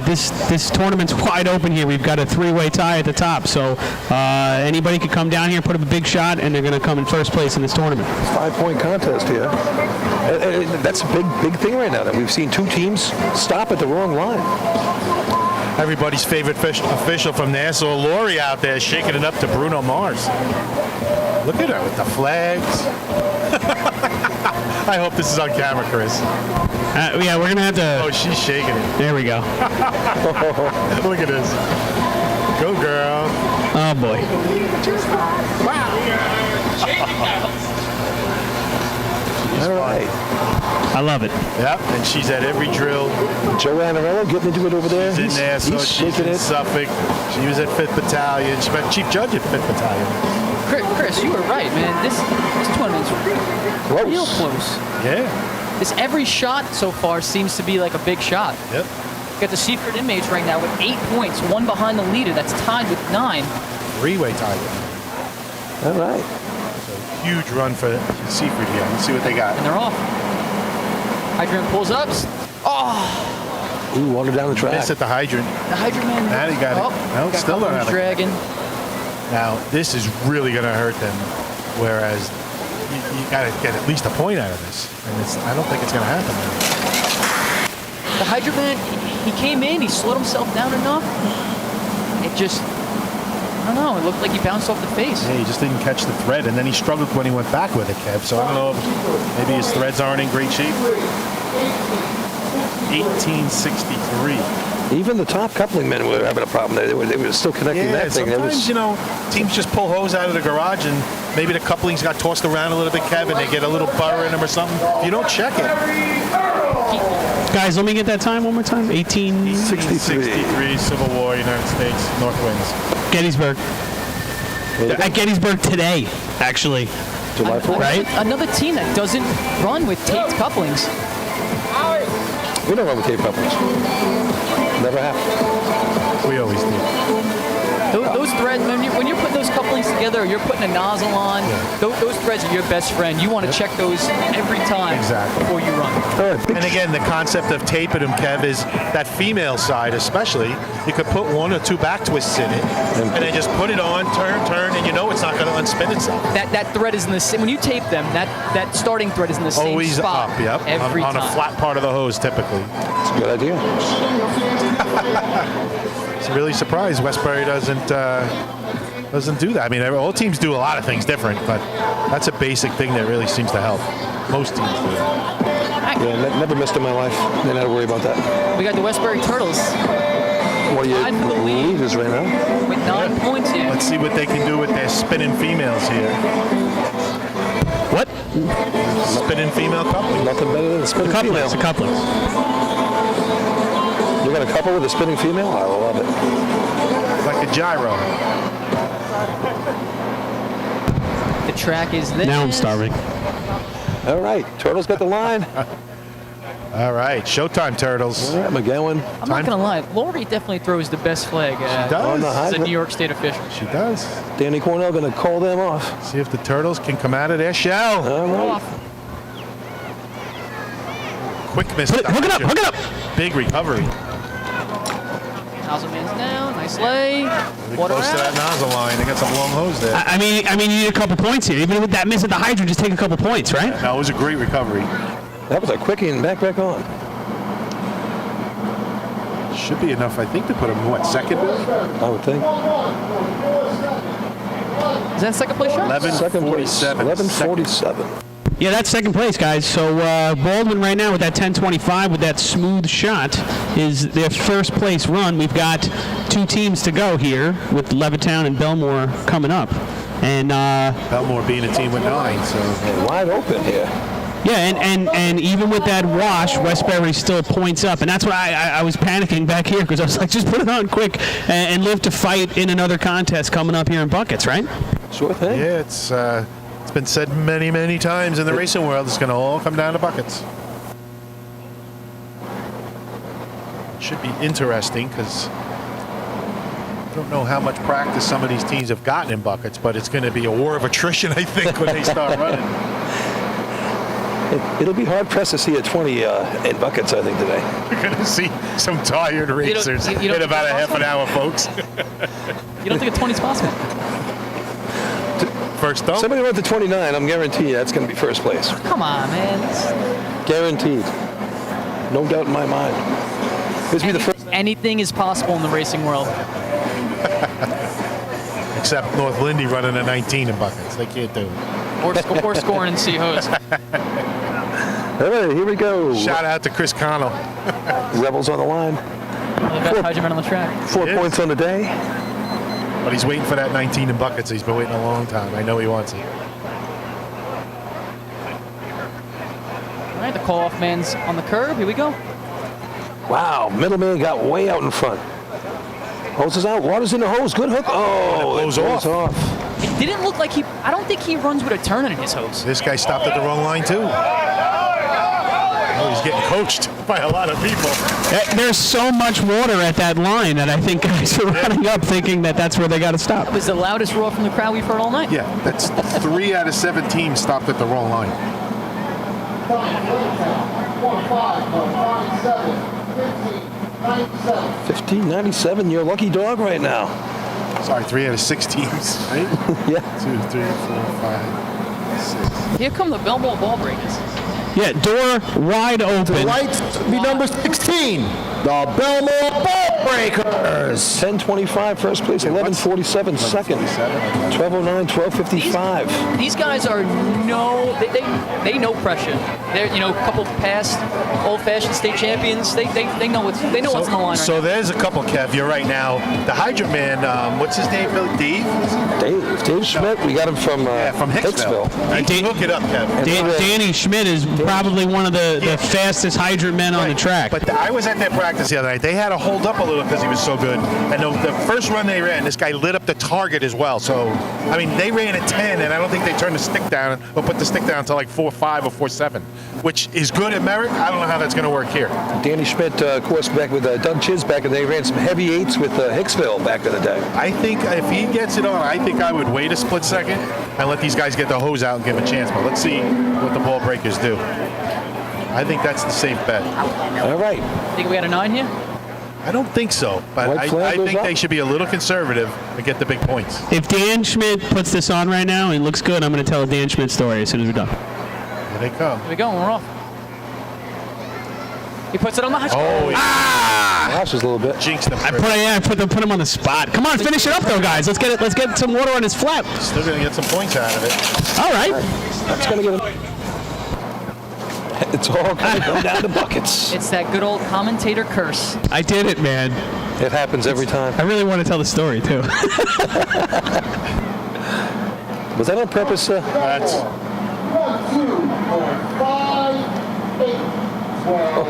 this tournament's wide open here. We've got a 3-way tie at the top. So anybody could come down here, put up a big shot, and they're going to come in first place in this tournament. 5-point contest here. That's a big thing right now that we've seen 2 teams stop at the wrong line. everybody's favorite official from Nassau, Lori, out there shaking it up to Bruno Mars. Look at her with the flags. I hope this is on camera, Chris. Yeah, we're going to have to... Oh, she's shaking it. There we go. Look at this. Go, girl. Oh, boy. All right. I love it. Yep, and she's at every drill. Joe Anarello getting into it over there. She's in there, so he's she's shaking in it. Suffolk. She was at 5th Battalion. She was chief judge at 5th Battalion. Chris, you were right, man. This tournament's Close. real close. Yeah. This every shot so far seems to be like a big shot. Yep. You got the Seaford inmates right now with 8 points, one behind the leader. That's tied with 9. Three-way tie. All right. So huge run for Seaford here. Let's see what they got. And they're off. Hydrant pulls up. Ooh, water down the track. Miss at the hydrant. The Hydrant man. Now he got it. No, got still don't have it. dragging. Now, this is really going to hurt them, whereas you got to get at least a point out of this. And I don't think it's going to happen. The Hydrant man, he came in, he slowed himself down enough. It just, I don't know, it looked like he bounced off the face. Yeah, he just didn't catch the thread, and then he struggled when he went back with it, Kev. So I don't know if maybe his threads aren't in great shape. 1863. Even the top coupling men were having a problem there. They were still connecting that thing. Sometimes, teams just pull hose out of the garage, and maybe the couplings got tossed around a little bit, Kev, and they get a little burr in them or something. If you don't check it. Guys, let me get that time one more time. 1863, Civil War, United States, North Winds. Gettysburg. At Gettysburg today, actually. July 4th. Right? Another team that doesn't run with taped couplings. We don't run with tape couplings. Never have. We always do. Those threads, when you're putting those couplings together, or you're putting a nozzle on, those threads are your best friend. You want to check those every time before you run. And again, the concept of taping them, Kev, is that female side especially, you could put 1 or 2 back twists in it, and then just put it on, turn, and you know it's not going to unspin itself. That thread is in the same, when you tape them, that starting thread is in the same Always spot. up, yep. Every on time. a flat part of the hose, typically. That's a good idea. It's really surprised Westbury doesn't do that. I mean, all teams do a lot of things different, but that's a basic thing that really seems to help. Most teams do. Yeah, never missed in my life. Didn't have to worry about that. We got the Westbury Turtles What are Tied for the you lead. leaders right now? with 9 points here. Let's see what they can do with their spinning females here. What? Spinning female coupling. Nothing better than a spinning female. Couplings. The couplings. You're going to couple with a spinning female? I love it. Like a gyro. The track is there. Now I'm starving. All right. Turtles got the line. All right, showtime, Turtles. All right, McGowan. I'm not going to lie. Lori definitely throws the best flag does. as a New York State official. She does. Danny Cornell going to call them off. See if the Turtles can come out of their shell. All right. Off. Quick miss. Hook it up, hook it up. Big recovery. Nozzle man's down. Nice lay. Really Water close to that out. nozzle line. They got some long hose there. I mean, you need a couple points here. Even with that miss at the hydrant, just take a couple points, right? No, it was a great recovery. That was a quickie and back on. Should be enough, I think, to put him, what, second? I would think. Is that second place shot? 11:47. 11:47. Yeah, that's second place, guys. So Baldwin right now with that 10:25, with that smooth shot, is their first place run. We've got 2 teams to go here with Levittown and Belmore coming up. And Belmore being a team with 9, so. And wide open here. yeah, and even with that wash, Westbury still points up. And that's what I was panicking back here, because I was like, just put it on quick and live to fight in another contest coming up here in buckets, right? Sure thing. Yeah, it's been said many, many times in the racing world, it's going to all come down to buckets. It should be interesting, because I don't know how much practice some of these teams have gotten in buckets, but it's going to be a war of attrition, I think, when they start running. It'll be hard pressed to see a 20 in buckets, I think, today. You're going to see some tired racers you don't in about a half an hour, folks. You don't think a 20's possible? First up. Somebody went to 29. I'm guaranteed that's going to be first place. Come on, man. Guaranteed. No doubt in my mind. This will be the first. Anything is possible in the racing world. Except North Lindy running a 19 in buckets. They can't do it. Or scoring in C-hose. All right, here we go. Shout out to Chris Connell. Rebels on the line. One of the best hydromen on the track. 4 points on the day. But he's waiting for that 19 in buckets. He's been waiting a long time. I know he wants it. the call-off man's on the curb. Here we go. Wow, middleman got way out in front. Hose is out, water's in the hose, good hook. Oh, it blows off. It didn't look like I don't think he runs with a turn in his hose. This guy stopped at the wrong line, too. Oh, he's getting coached by a lot of people. There's so much water at that line that I think guys are running up thinking that that's where they got to stop. It was the loudest roar from the crowd we've heard all night. Yeah, that's 3 out of 7 teams stopped at the wrong line. 1597, you're a lucky dog right now. Sorry, 3 out of 6 teams, right? Yeah. 2, 3, 4, 5, 6. Here come the Belmore ball breakers. Yeah, door wide open. Lights be number 16. The Belmore Ball Breakers. 1025 first place, 1147 second, 1209, 1255. These guys are they know pressure. They're a couple past old-fashioned state champions. They know what's on the line. Right So now. there's a couple, Kev. You're right now. The Hydrant Man, what's his name? Dave Schmidt. We got him from Hicksville. You can look it up, Kev. Danny Schmidt is probably one of the fastest hydrant men on the track. But I was at their practice the other night. They had to hold up a little because he was so good. And the first run they ran, this guy lit up the target as well. So, I mean, they ran at 10, and I don't think they turned the stick down or put the stick down to like 4.5 or 4.7, which is good at Merritt. I don't know how that's going to work here. Danny Schmidt, of course, back with Doug Chiz back in the day, ran some heavy 8s with Hicksville back in the day. I think if he gets it on, I think I would wait a split second and let these guys get the hose out and give a chance. But let's see what the ball breakers do. I think that's the safe bet. All right. Think we got a 9 here? I don't think so, but I think they should be a little conservative and get the big points. If Dan Schmidt puts this on right now and looks good, I'm going to tell a Dan Schmidt story as soon as we're done. Here they come. Here we go. We're off. He puts it on the high. Oh, yeah. Lashes a little bit. Jinxed them. I put him on the spot. Come on, finish it up though, guys. Let's get some water on his flap. Still going to get some points out of it. All right. That's going to get him. It's all going to come down to buckets. It's that good old commentator curse. I did it, man. It happens every time. I really want to tell the story too. Was that on purpose? That's 1, 2, 5, 8, 12.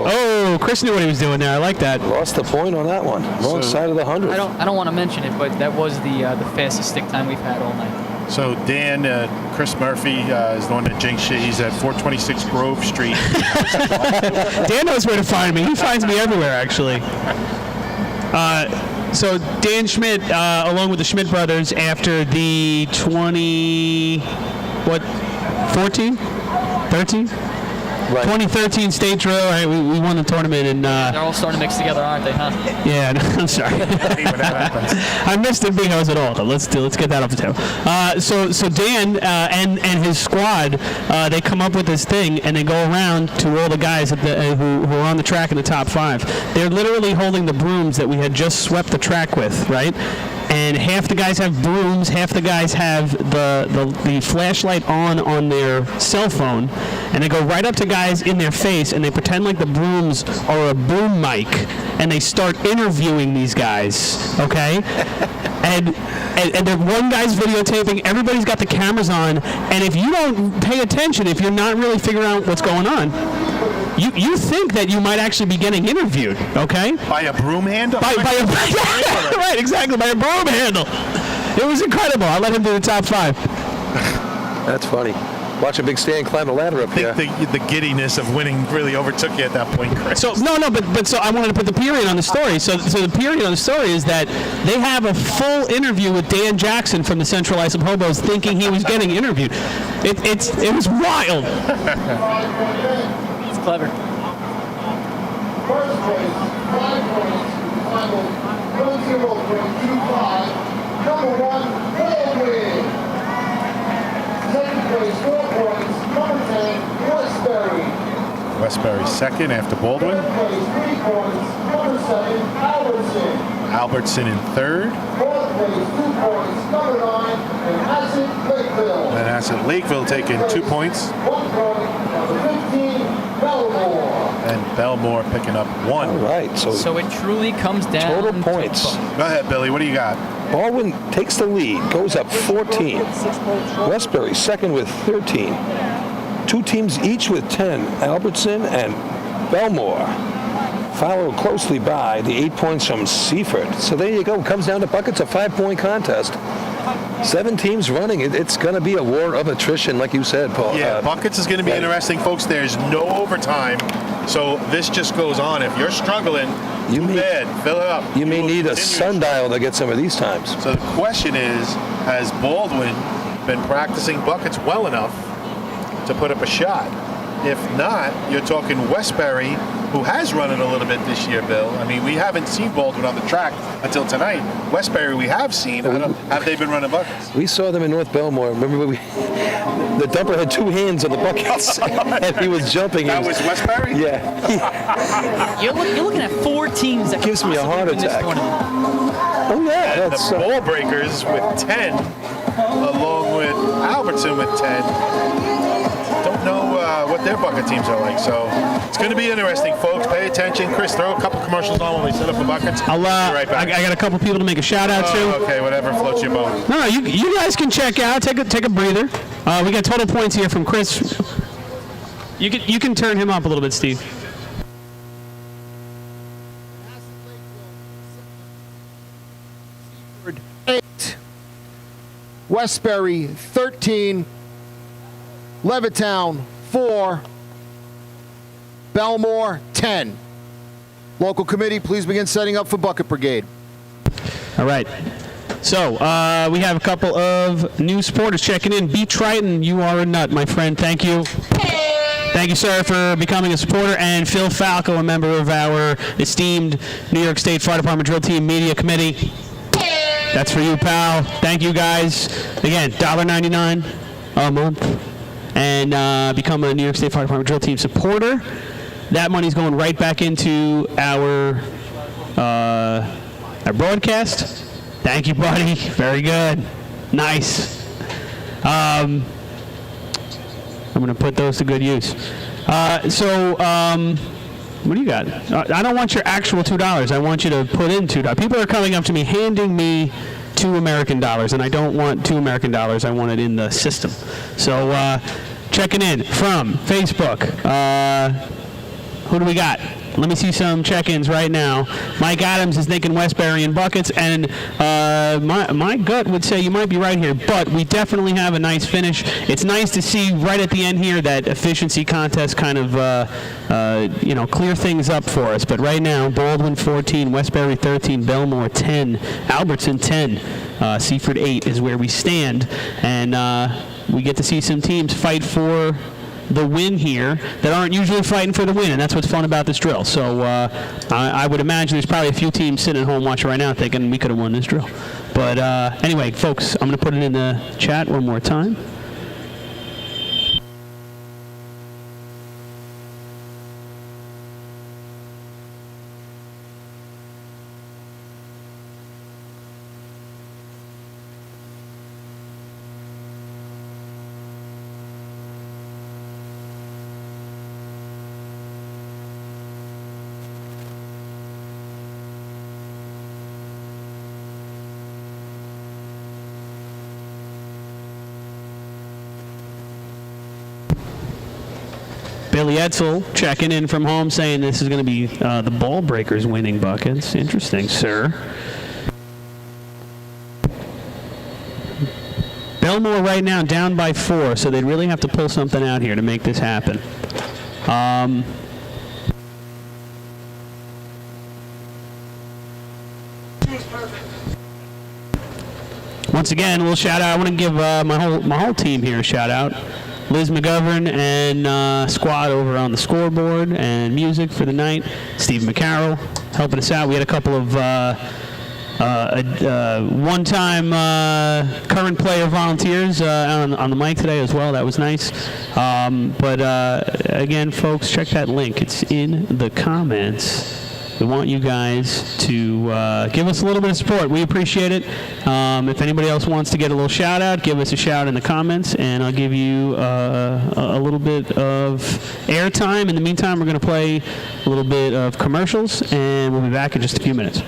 Oh, Chris knew what he was doing there. I like that. Lost the point on that one. Wrong side of the 100. I don't want to mention it, but that was the fastest stick time we've had all night. So Dan, Chris Murphy is the one that jinxed shit. He's at 426 Grove Street. Dan knows where to find me. He finds me everywhere, actually. So Dan Schmidt, along with the Schmidt brothers, after the 2013 state drill, right, we won the tournament, and They're all starting to mix together, aren't they, huh? yeah, no, I'm sorry. I missed the big house at all, though. Let's get that off the table. So Dan and his squad, they come up with this thing, and they go around to all the guys who are on the track in the top 5. They're literally holding the brooms that we had just swept the track with, right? And half the guys have brooms, half the guys have the flashlight on their cell phone, and they go right up to guys in their face, and they pretend like the brooms are a boom mic, and they start interviewing these guys, okay? And then one guy's videotaping, everybody's got the cameras on, and if you don't pay attention, if you're not really figuring out what's going on, you think that you might actually be getting interviewed, okay? By a broom handle? Right, exactly, by a broom handle. It was incredible. I let him do the top 5. That's funny. Watch a big Stan climb a ladder up I here. think the giddiness of winning really overtook you at that point, Chris. So but so I wanted to put the period on the story. So the period on the story is that they have a full interview with Dan Jackson from the Central Islip Hobos, thinking he was getting interviewed. It was wild. It's clever. First place, 5 points, final 10.25. Number 1, Baldwin. Second place, 4 points, number 10, Westbury. Westbury second after Baldwin. Third place, 3 points, number 7, Albertson. Albertson in third. Fourth place, 2 points, number 9, and Hassett Lakeville. And Hassett Lakeville taking 2 points. 1 point, number 15, Belmore. And Belmore picking up 1. All right, So it truly comes down total points. Go ahead, Billy. What do you got? Baldwin takes the lead, goes up 14. Westbury second with 13. two teams each with 10, Albertson and Belmore, followed closely by the 8 points from Seaford. So there you go. It comes down to buckets, a 5-point contest. 7 teams running. It's going to be a war of attrition, like you said, Paul. Yeah, buckets is going to be right. interesting, folks. There's no overtime, so this just goes on. If you're struggling, fill it up. You may need a sundial to get some of these times. So the question is, has Baldwin been practicing buckets well enough to put up a shot? If not, you're talking Westbury, who has run it a little bit this year, Bill. I mean, we haven't seen Baldwin on the track until tonight. Westbury we have seen. Have they been running buckets? We saw them in North Belmore. Remember, the dumper had 2 hands on the buckets, and he was jumping. That was Westbury? Yeah. You're looking at 4 teams that Gives me a heart win this attack. tournament. Oh, yeah. And That's, the ball breakers with 10, along with Albertson with 10. Don't know what their bucket teams are like, so it's going to be interesting, folks. Pay attention. Chris, throw a couple commercials on when we set up the buckets. I'll, Be right back. I got a couple people to make a shout out to. Okay, whatever floats your boat. No, you guys can check out. Take a breather. We got total points here from Chris. You can turn him up a little bit, Steve. Westbury 13, Levittown 4, Belmore 10. Local committee, please begin setting up for Bucket Brigade. All right. So we have a couple of new supporters checking in. B. Triton, you are a nut, my friend. Thank you. Thank you, sir, for becoming a supporter. And Phil Falco, a member of our esteemed New York State Fire Department Drill Team Media Committee. That's for you, pal. Thank you, guys. Again, $1.99 a month. And become a New York State Fire Department Drill Team supporter. That money's going right back into our broadcast. Thank you, buddy. Very good. Nice. I'm going to put those to good use. What do you got? I don't want your actual $2. I want you to put in $2. People are coming up to me, handing me $2 American, and I don't want $2 American. I want it in the system. So checking in from Facebook. Who do we got? Let me see some check-ins right now. Mike Adams is thinking Westbury and buckets, and my gut would say you might be right here, but we definitely have a nice finish. It's nice to see right at the end here that efficiency contest kind of clear things up for us. But right now, Baldwin 14, Westbury 13, Belmore 10, Albertson 10, Seaford 8 is where we stand, and we get to see some teams fight for the win here that aren't usually fighting for the win, and that's what's fun about this drill. So I would imagine there's probably a few teams sitting at home watching right now thinking we could have won this drill. But anyway, folks, I'm going to put it in the chat one more time. Billy Etzel checking in from home saying this is going to be the Ball Breakers winning buckets. Interesting, sir. Belmore right now down by 4, so they'd really have to pull something out here to make this happen. Once again, a little shout out. I want to give my whole team here a shout out. Liz McGovern and squad over on the scoreboard and music for the night. Steve McCarroll helping us out. We had a couple of one-time current player volunteers on the mic today as well. That was nice. But again, folks, check that link. It's in the comments. We want you guys to give us a little bit of support. We appreciate it. If anybody else wants to get a little shout out, give us a shout in the comments, and I'll give you a little bit of airtime. In the meantime, we're going to play a little bit of commercials, and we'll be back in just a few minutes.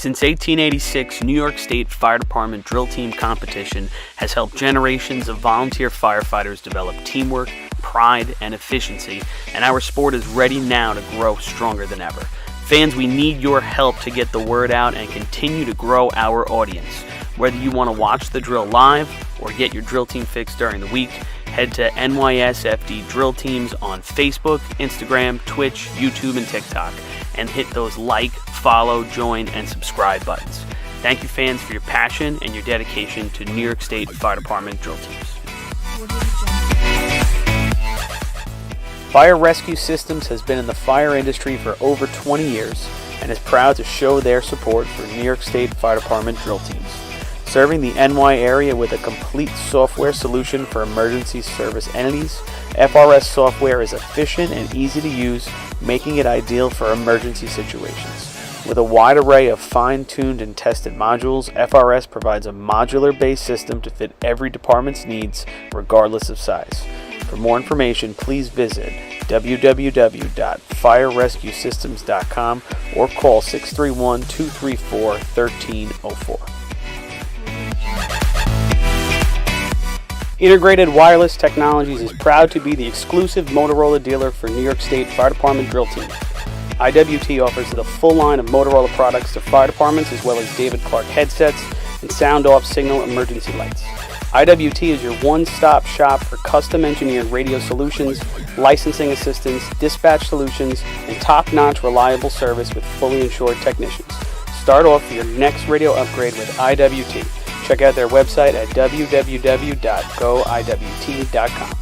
Since 1886, New York State Fire Department drill team competition has helped generations of volunteer firefighters develop teamwork, pride, and efficiency, and our sport is ready now to grow stronger than ever. Fans, we need your help to get the word out and continue to grow our audience. Whether you want to watch the drill live or get your drill team fix during the week, head to NYSFD Drill Teams on Facebook, Instagram, Twitch, YouTube, and TikTok, and hit those like, follow, join, and subscribe buttons. Thank you, fans, for your passion and your dedication to New York State Fire Department drill teams. Fire Rescue Systems has been in the fire industry for over 20 years and is proud to show their support for New York State Fire Department drill teams. Serving the NY area with a complete software solution for emergency service entities, FRS software is efficient and easy to use, making it ideal for emergency situations. With a wide array of fine-tuned and tested modules, FRS provides a modular-based system to fit every department's needs, regardless of size. For more information, please visit www.firerescuesystems.com or call 631-234-1304. Integrated Wireless Technologies is proud to be the exclusive Motorola dealer for New York State Fire Department drill teams. IWT offers the full line of Motorola products to fire departments, as well as David Clark headsets and sound-off signal emergency lights. IWT is your one-stop shop for custom-engineered radio solutions, licensing assistance, dispatch solutions, and top-notch reliable service with fully insured technicians. Start off your next radio upgrade with IWT. Check out their website at www.goiwt.com.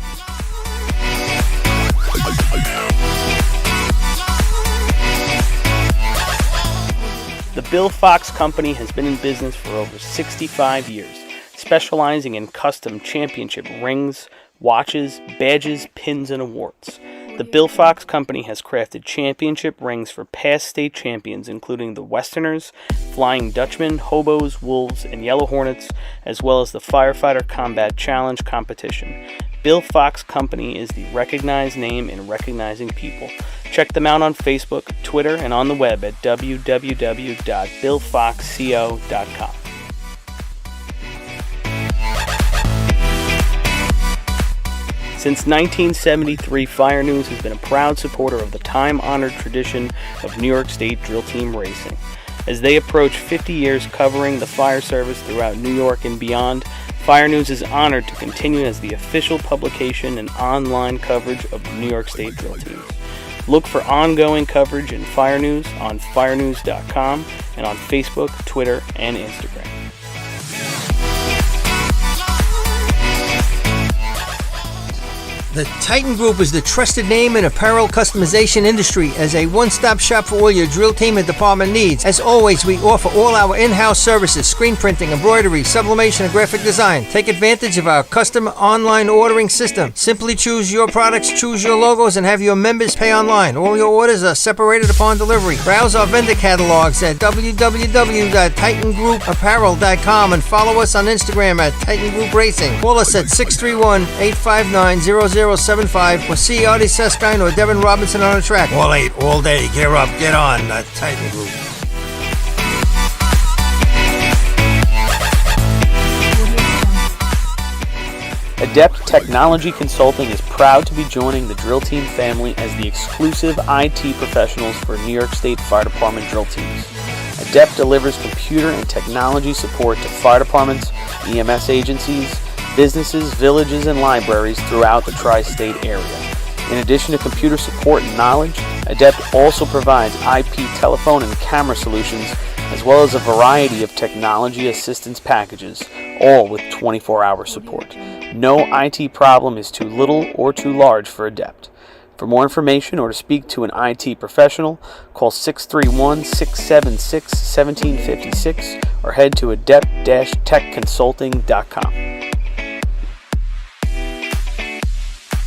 The Bill Fox Company has been in business for over 65 years, specializing in custom championship rings, watches, badges, pins, and awards. The Bill Fox Company has crafted championship rings for past state champions, including the Westerners, Flying Dutchmen, Hobos, Wolves, and Yellow Hornets, as well as the Firefighter Combat Challenge competition. Bill Fox Company is the recognized name in recognizing people. Check them out on Facebook, Twitter, and on the web at www.billfoxco.com. Since 1973, Fire News has been a proud supporter of the time-honored tradition of New York State drill team racing. As they approach 50 years covering the fire service throughout New York and beyond, Fire News is honored to continue as the official publication and online coverage of New York State drill teams. Look for ongoing coverage in Fire News on firenews.com and on Facebook, Twitter, and Instagram. The Titan Group is the trusted name in apparel customization industry as a one-stop shop for all your drill team and department needs. As always, we offer all our in-house services, screen printing, embroidery, sublimation, and graphic design. Take advantage of our custom online ordering system. Simply choose your products, choose your logos, and have your members pay online. All your orders are separated upon delivery. Browse our vendor catalogs at www.titangrouapparel.com and follow us on Instagram at Titan Group Racing. Call us at 631-859-0075 or see Artie Seskine or Devin Robinson on the track. All 8, all day. Gear up, get on the Titan Group. Adept Technology Consulting is proud to be joining the drill team family as the exclusive IT professionals for New York State Fire Department drill teams. Adept delivers computer and technology support to fire departments, EMS agencies, businesses, villages, and libraries throughout the tri-state area. In addition to computer support and knowledge, Adept also provides IP telephone and camera solutions, as well as a variety of technology assistance packages, all with 24-hour support. No IT problem is too little or too large for Adept. For more information or to speak to an IT professional, call 631-676-1756 or head to adept-techconsulting.com.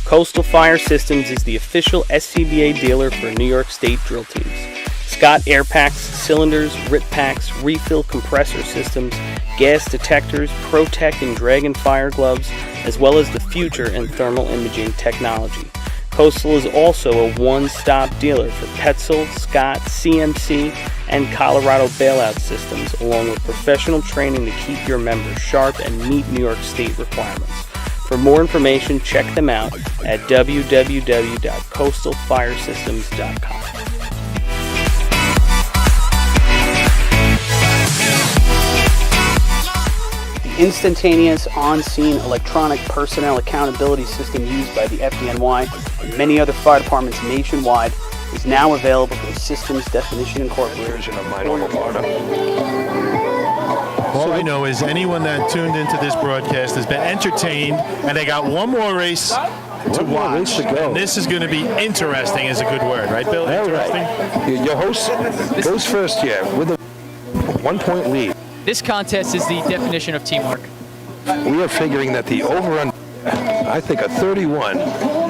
Coastal Fire Systems is the official SCBA dealer for New York State drill teams. Scott air packs, cylinders, RIT packs, refill compressor systems, gas detectors, Protect and Dragon fire gloves, as well as the future in thermal imaging technology. Coastal is also a one-stop dealer for Petzl, Scott, CMC, and Colorado bailout systems, along with professional training to keep your members sharp and meet New York State requirements. For more information, check them out at www.coastalfiresystems.com. Instantaneous on-scene electronic personnel accountability system used by the FDNY and many other fire departments nationwide is now available from Systems Definition Incorporated. All I know is anyone that tuned into this broadcast has been entertained, and they got one more race to watch. And this is going to be interesting is a good word, right, Bill? Interesting. Right. Your host goes first here with a 1-point lead. This contest is the definition of teamwork. We are figuring that the over-under, I think a 31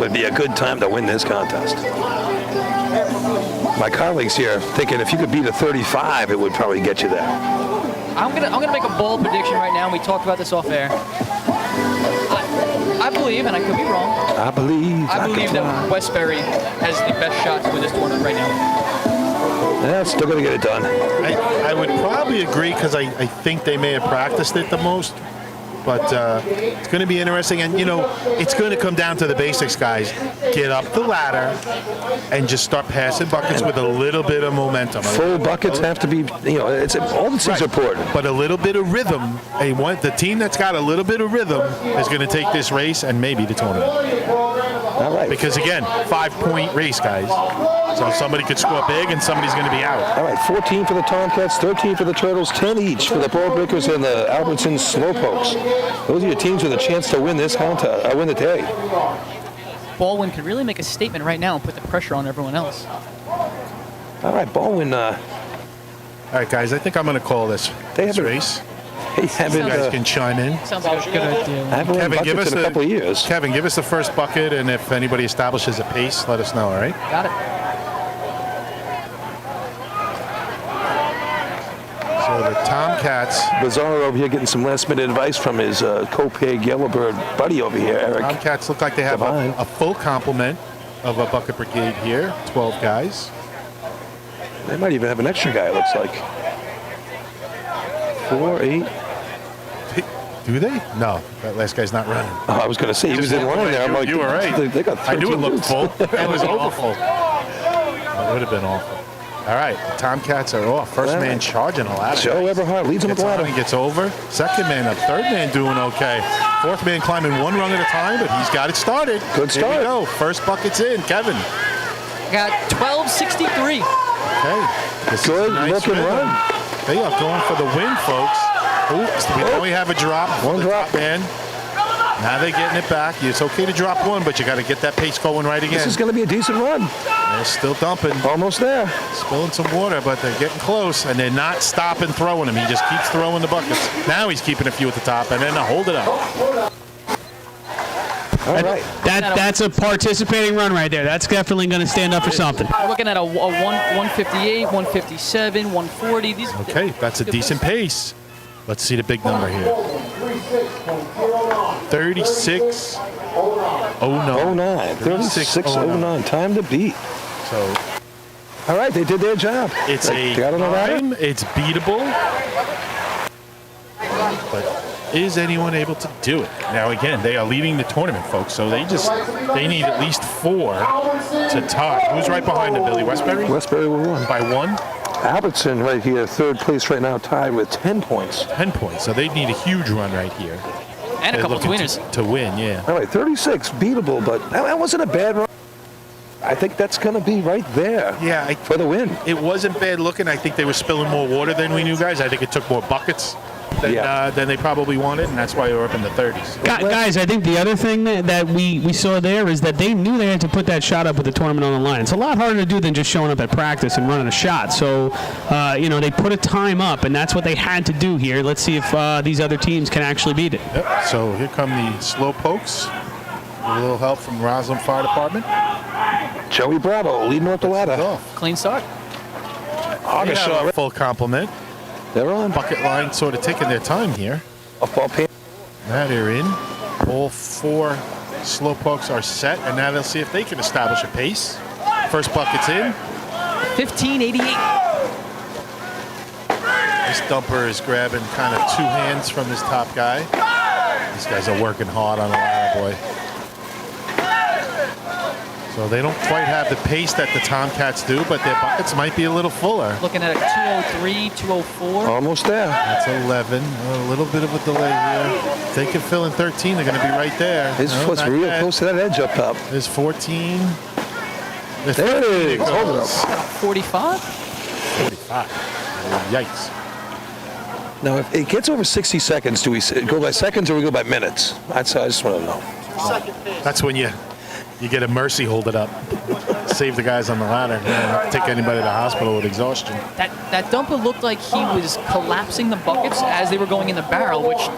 would be a good time to win this contest. My colleagues here thinking if you could beat a 35, it would probably get you there. I'm gonna make a bold prediction right now, and we talked about this off air. I believe, and I could be wrong, I believe that Westbury has the best shot to win this tournament right now. Yeah, still going to get it done. I would probably agree because I think they may have practiced it the most. But it's going to be interesting. And, you know, it's going to come down to the basics, guys. Get up the ladder and just start passing buckets with a little bit of momentum. Full buckets have to be, you know, it's all the things are important. But a little bit of rhythm. The team that's got a little bit of rhythm is going to take this race and maybe the tournament. All right. Because, again, 5-point race, guys. So somebody could score big and somebody's going to be out. All right, 14 for the Tomcats, 13 for the Turtles, 10 each for the Ball Breakers and the Albertson Slowpokes. Those are your teams with a chance to win this contest, win the day. Baldwin could really make a statement right now and put the pressure on everyone else. All right, Baldwin. All right, guys, I think I'm going to call this race. Hey, Kevin, you guys can chime in. Sounds like a good idea. Kevin, give us a couple of years. Kevin, give us the first bucket, and if anybody establishes a pace, let us know, all right? Got it. So the Tomcats. Bizarro over here getting some last-minute advice from his co-pig Yellowbird buddy over here, Eric. Tomcats look like they have a full complement of a bucket brigade here, 12 guys. They might even have an extra guy, it looks like. 4, 8. Do they? No, that last guy's not running. Oh, I was going to say, he was in line there. I'm like, you were right. They got I knew it looked dudes. full. It was over full. It would have been awful. All right, the Tomcats are off. First man charging a ladder. Joe Eberhardt leads him with the ladder. Gets over. Second man up. Third man doing okay. Fourth man climbing one rung at a time, but he's got it started. Good start. Here we go. First bucket's in. Kevin. Got 12:63. Okay. This Good is a nice looking rhythm. run. They are going for the win, folks. Oops, we only have a drop. One drop. Man. Now they're getting it back. It's okay to drop one, but you got to get that pace going right again. This is going to be a decent run. They're still dumping. Almost there. Spilling some water, but they're getting close, and they're not stopping throwing them. He just keeps throwing the buckets. Now he's keeping a few at the top, and then hold it up. All right. That's a participating run right there. That's definitely going to stand up for something. We're looking at a 158, 157, 140. Okay, that's a decent pace. Let's see the big number here. 36:09. 36:09. Time to beat. So, all right, they did their job. It's They got on the ladder. It's beatable. But is anyone able to do it? Now, again, they are leading the tournament, folks, so they need at least 4 to tie. Who's right behind them, Billy? Westbury? Westbury will win. By 1? Albertson right here, third place right now, tied with 10 points. 10 points, so they need a huge run right here. And a couple of winners. To win, yeah. All right, 36, beatable, but that wasn't a bad run. I think that's going to be right there for the win. It wasn't bad looking. I think they were spilling more water than we knew, guys. I think it took more buckets than they probably wanted, and that's why they were up in the 30s. Guys, I think the other thing that we saw there is that they knew they had to put that shot up with the tournament on the line. It's a lot harder to do than just showing up at practice and running a shot. So, they put a time up, and that's what they had to do here. Let's see if these other teams can actually beat it. Yep. So here come the Slowpokes. A little help from Roslyn Fire Department. Joey Bravo leading off the ladder. Clean start. August full complement. They're on. Bucket line sort of taking their time here. Off ball pan. Now they're in. All 4 slow pokes are set, and now they'll see if they can establish a pace. First bucket's in. 1588. This dumper is grabbing kind of two hands from this top guy. These guys are working hard on the ladder, boy. So they don't quite have the pace that the Tomcats do, but their buckets might be a little fuller. Looking at a 203, 204. Almost there. That's 11. A little bit of a delay here. If they can fill in 13, they're going to be right there. His No, foot's not real yet. close to that edge up top. There's 14. There's There it 15. is. Hold it up. 45. 45. Yikes. Now, if it gets over 60 seconds, do we go by seconds or we go by minutes? I just want to know. That's when you get a mercy hold it up. Save the guys on the ladder. Not take anybody to the hospital with exhaustion. That dumper looked like he was collapsing the buckets as they were going in the barrel, which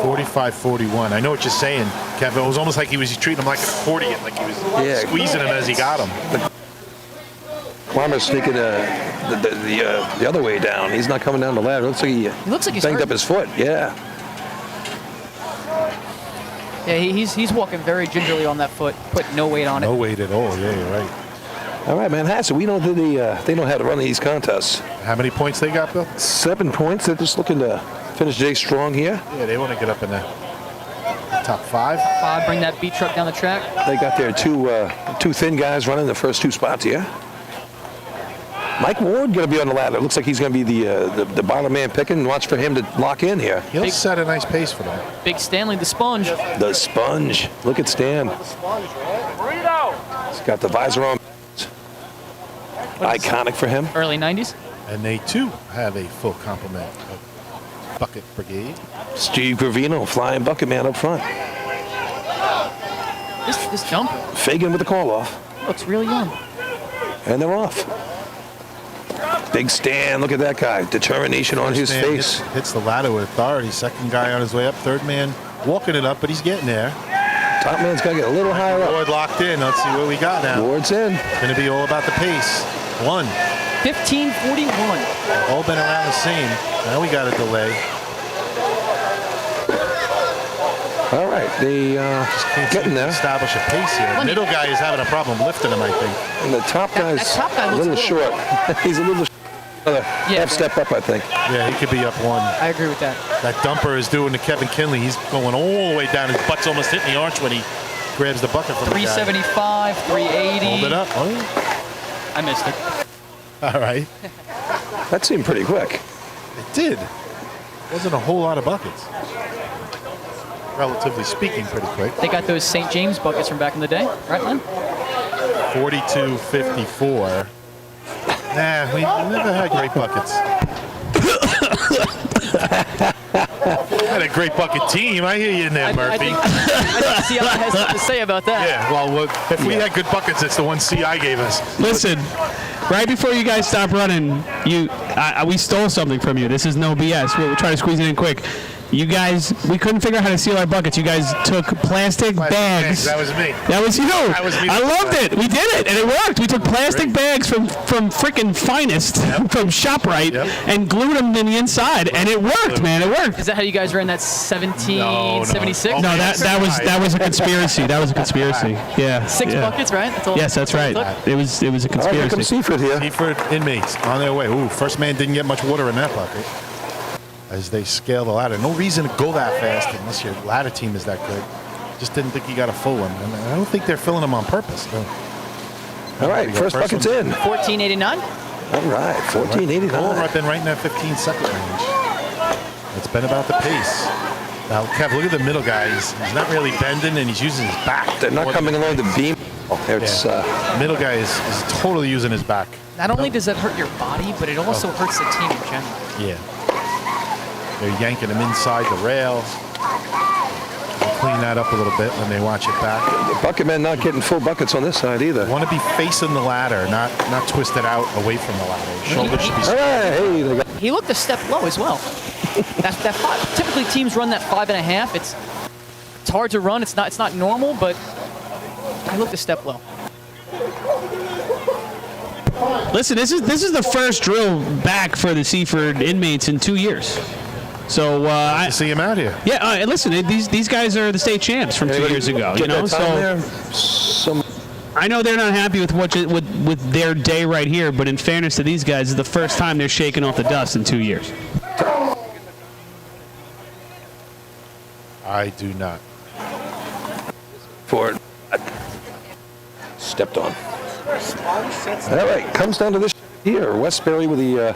45-41. I know what you're saying, Kevin. It was almost like he was treating him like an accordion, like he was squeezing him as he got him. Farmer's sneaking the other way down. He's not coming down the ladder. Looks like he's banged hurt. up his foot. Yeah. Yeah, he's walking very gingerly on that foot, put no weight on it. No weight at all. Yeah, you're right. All right, Manhasset. We know that they know how to run these contests. How many points they got, Bill? 7 points. They're just looking to finish Jay strong here. Yeah, they want to get up in the top 5. Bring that beat truck down the track. They got their two thin guys running the first 2 spots here. Mike Ward going to be on the ladder. Looks like he's going to be the bottom man picking. Watch for him to lock in here. He'll set a nice pace for them. Big Stanley, the sponge. The sponge. Look at Stan. He's got the visor on. Iconic for him. Early 90s. And they, too, have a full complement of Bucket Brigade. Steve Gravino, flying bucket man up front. This jumper Fagan with the call off. looks really young. And they're off. Big Stan, look at that guy. Determination on his Man face. hits the ladder with authority. Second guy on his way up. Third man walking it up, but he's getting there. Top man's got to get a little higher up. Ward locked in. Let's see what we got now. Ward's in. It's going to be all about the pace. 1541. All been around the same. Now we got a delay. All right, they Can't getting there. establish a pace here. The middle guy is having a problem lifting him, I think. And the top guy's that top guy a looks little a short. He's a little half step up, I think. Yeah, he could be up 1. I agree with that. That dumper is doing to Kevin Kinley. He's going all the way down. His butt's almost hitting the arch when he grabs the bucket from the guy. 375, 380. Hold it up. Oh, I missed it. all right. That seemed pretty quick. It did. Wasn't a whole lot of buckets. Relatively speaking, pretty quick. They got those St. James buckets from back in the day, right, Len? 42-54. Nah, we never had great buckets. Had a great bucket team. I hear you in there, Murphy. I think CI has something to say about that. Yeah, well, if we had good buckets, it's the one CI gave us. Listen, right before you guys stop running, we stole something from you. This is no BS. We'll try to squeeze it in quick. You guys, we couldn't figure out how to seal our buckets. You guys took plastic bags. That was me. That was you. That was me. I loved it. We did it, and it worked. We took plastic bags from frickin' Finest, from ShopRite, and glued them in the inside, and it worked, man. It worked. Is that how you guys ran that 1776? No. No, that was a conspiracy. That was a conspiracy. Yeah. 6 buckets, right? That's all. Yes, that's right. It was a All right, here conspiracy. comes Seaford here. Seaford inmates on their way. Ooh, first man didn't get much water in that bucket. As they scale the ladder. No reason to go that fast unless your ladder team is that good. Just didn't think you got a full one. And I don't think they're filling them on purpose. All right, first bucket's in. 1489. All right, 1489. I've been right in that 15-second range. It's been about the pace. Now, Kev, look at the middle guy. He's not really bending, and he's using his back. They're not coming along the beam. It's middle guy is totally using his back. Not only does that hurt your body, but it also hurts the team in general. Yeah. They're yanking him inside the rail. They'll clean that up a little bit when they watch it back. the bucket men not getting full buckets on this side either. You want to be facing the ladder, not twisted out away from the ladder. Shoulders should be All right, hey, they got He looked a step low as well. that 5. Typically teams run that 5.5. It's hard to run. It's not normal, but he looked a step low. Listen, this is the first drill back for the Seaford inmates in 2 years. So I see him out here. yeah, listen, these guys are the state champs from 2 years ago. You know, so I know they're not happy with with their day right here, but in fairness to these guys, it's the first time they're shaking off the dust in 2 years. I do not. for stepped on. All right, comes down to this here. Westbury with the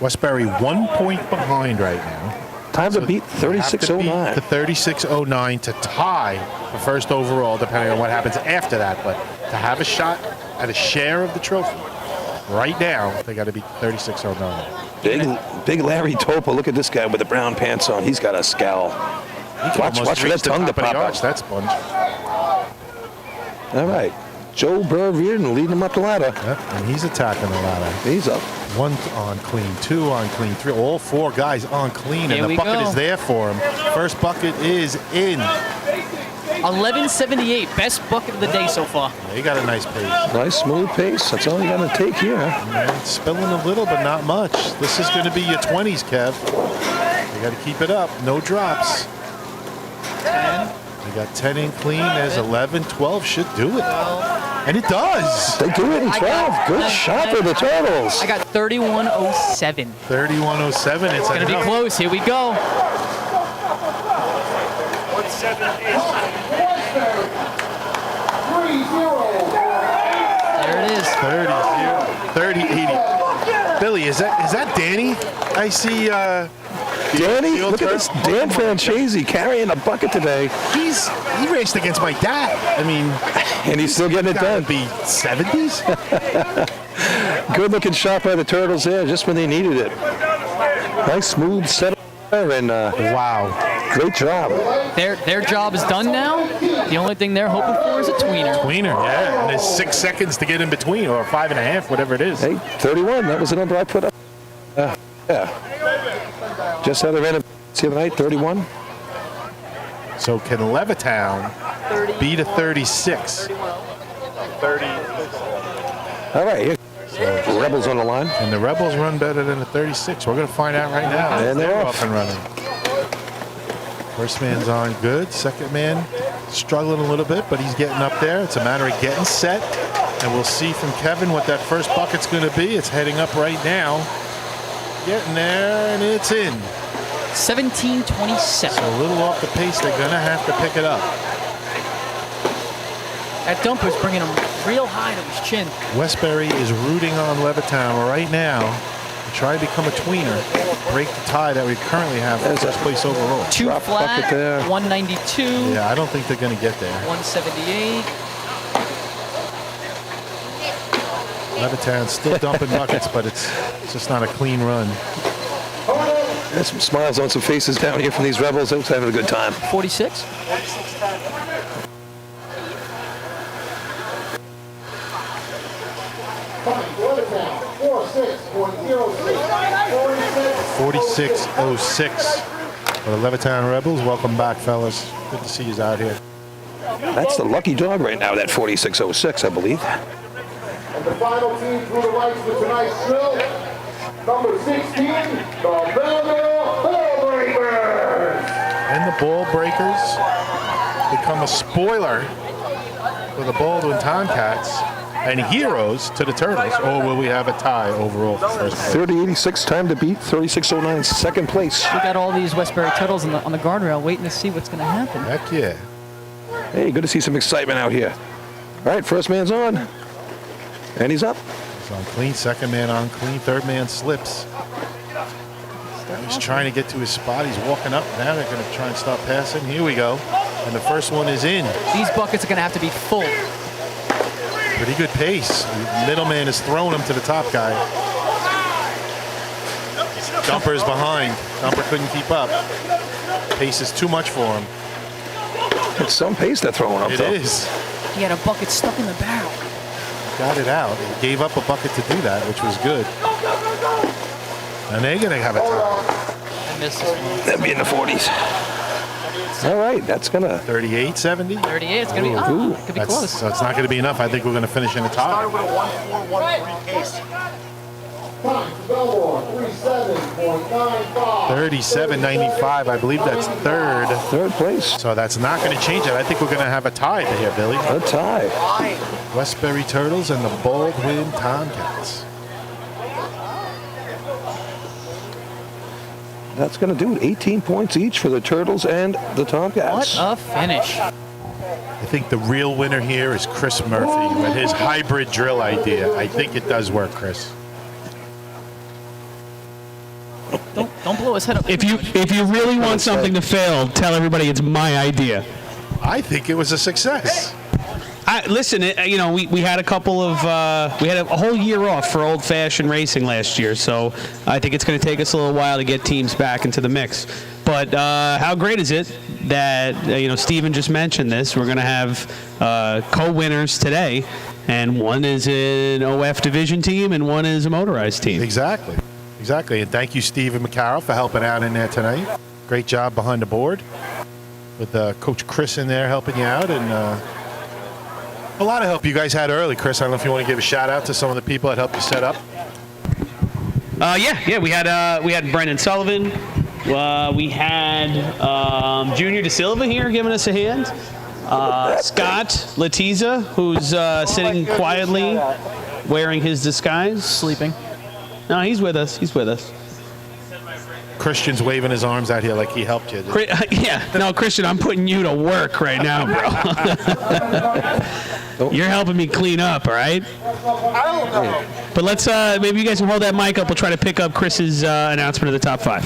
Westbury 1 point behind right now. time to beat 36.09. The 36.09 to tie the first overall, depending on what happens after that. But to have a shot at a share of the trophy, right now, they got to beat 36.09. Big Larry Topa. Look at this guy with the brown pants on. He's got a scowl. Watch for that tongue to pop out. That sponge. All right. Joe Burr Reardon leading him up the ladder. Yep, and he's attacking the ladder. He's up. 1 on clean, 2 on clean, 3. All 4 guys on clean, Here and we the bucket go. is there for him. First bucket is in. 11:78, best bucket of the day so far. They got a nice pace. Nice smooth pace. That's all you got to take here. And it's spilling a little, but not much. This is going to be your 20s, Kev. You got to keep it up. No drops. 10. You got 10 in clean. There's 11. 12 should do it. And it does. They do it in 12. Good shot for the Turtles. I got 31:07. 31.07. It's Gonna be close. Here we go. There it is. 30-80. Billy, is that Danny? I see. Danny, look at this. Dan Francesi carrying a bucket today. He raced against my dad. I mean, And he's still getting it gotta done. be 70s. Good looking shot by the Turtles there just when they needed it. Nice smooth set there and Wow. great job. Their job is done now. The only thing they're hoping for is a tweener. Tweener, yeah. And there's 6 seconds to get in between, or 5.5, whatever it is. Hey, 31. That was the number I put up. Yeah. Just had a random the other night, 31. So can Levittown beat a 36? 30. All right, here. Rebels on the line. And the Rebels run better than the 36. We're going to find out right now. And they're They're off. up and running. First man's on good. Second man struggling a little bit, but he's getting up there. It's a matter of getting set. And we'll see from Kevin what that first bucket's going to be. It's heading up right now. Getting there, and it's in. 17:27. So a little off the pace. They're going to have to pick it up. That dumper's bringing him real high to his chin. Westbury is rooting on Levittown right now to try to become a tweener, break the tie that we currently have for first place overall. 2 Drop flat, bucket there. 192, Yeah, I don't think they're going to get there. 178. Levittown's still dumping buckets, but it's just not a clean run. There's some smiles on some faces down here from these Rebels. They're having a good time. 46. Levittown, 46.06. 46.06 for the Levittown Rebels. Welcome back, fellas. Good to see you out here. That's the lucky dog right now, that 46.06, I believe. And the final team through the lights for tonight's drill, number 16, the Belleville Ball Breakers. And the Ball Breakers become a spoiler for the Baldwin Tomcats and heroes to the Turtles. Or will we have a tie overall for first place? 30.86 time to beat 36.09 second place. We got all these Westbury Turtles on the guardrail waiting to see what's going to happen. Heck yeah. Hey, good to see some excitement out here. All right, first man's on. And he's up. He's on clean, second man on clean, third man slips. He's trying to get to his spot. He's walking up. Now they're going to try and stop passing. Here we go. And the first one is in. These buckets are going to have to be full. Pretty good pace. The middleman is throwing him to the top guy. Dumper's behind. Dumper couldn't keep up. Pace is too much for him. It's some pace they're throwing up, It though. is. He had a bucket stuck in the barrel. Got it out. He gave up a bucket to do that, which was good. And they're going to have a tie. I missed this one. That'd be in the 40s. All right, that's going to... 38-70? 38. It's going to be. Ooh, It could be close. So it's not going to be enough. I think we're going to finish in a tie. Time to Belmore, 37.95. 37.95. I believe that's third. Third place. So that's not going to change it. I think we're going to have a tie here, Billy. A tie. Westbury Turtles and the Baldwin Tomcats. That's going to do it. 18 points each for the Turtles and the Tomcats. What a finish. I think the real winner here is Chris Murphy with his hybrid drill idea. I think it does work, Chris. Don't blow his head up. If you really want something to fail, tell everybody it's my idea. I think it was a success. Listen, we had a couple of we had a whole year off for old-fashioned racing last year, so I think it's going to take us a little while to get teams back into the mix. But how great is it that Steven just mentioned this? We're going to have co-winners today, and one is an OF division team and one is a motorized team. Exactly. And thank you, Stephen McCarroll, for helping out in there tonight. Great job behind the board with Coach Chris in there helping you out, and a lot of help you guys had early, Chris. I don't know if you want to give a shout out to some of the people that helped you set up. Yeah. We had Brendan Sullivan. We had Junior De Silva here giving us a hand. Scott Latiza, who's sitting quietly, wearing his disguise. Sleeping. No, he's with us. Christian's waving his arms out here like he helped you. Yeah. No, Christian, I'm putting you to work right now, bro. You're helping me clean up, all right? I don't know. But let's, maybe you guys can hold that mic up. We'll try to pick up Chris's announcement of the top 5.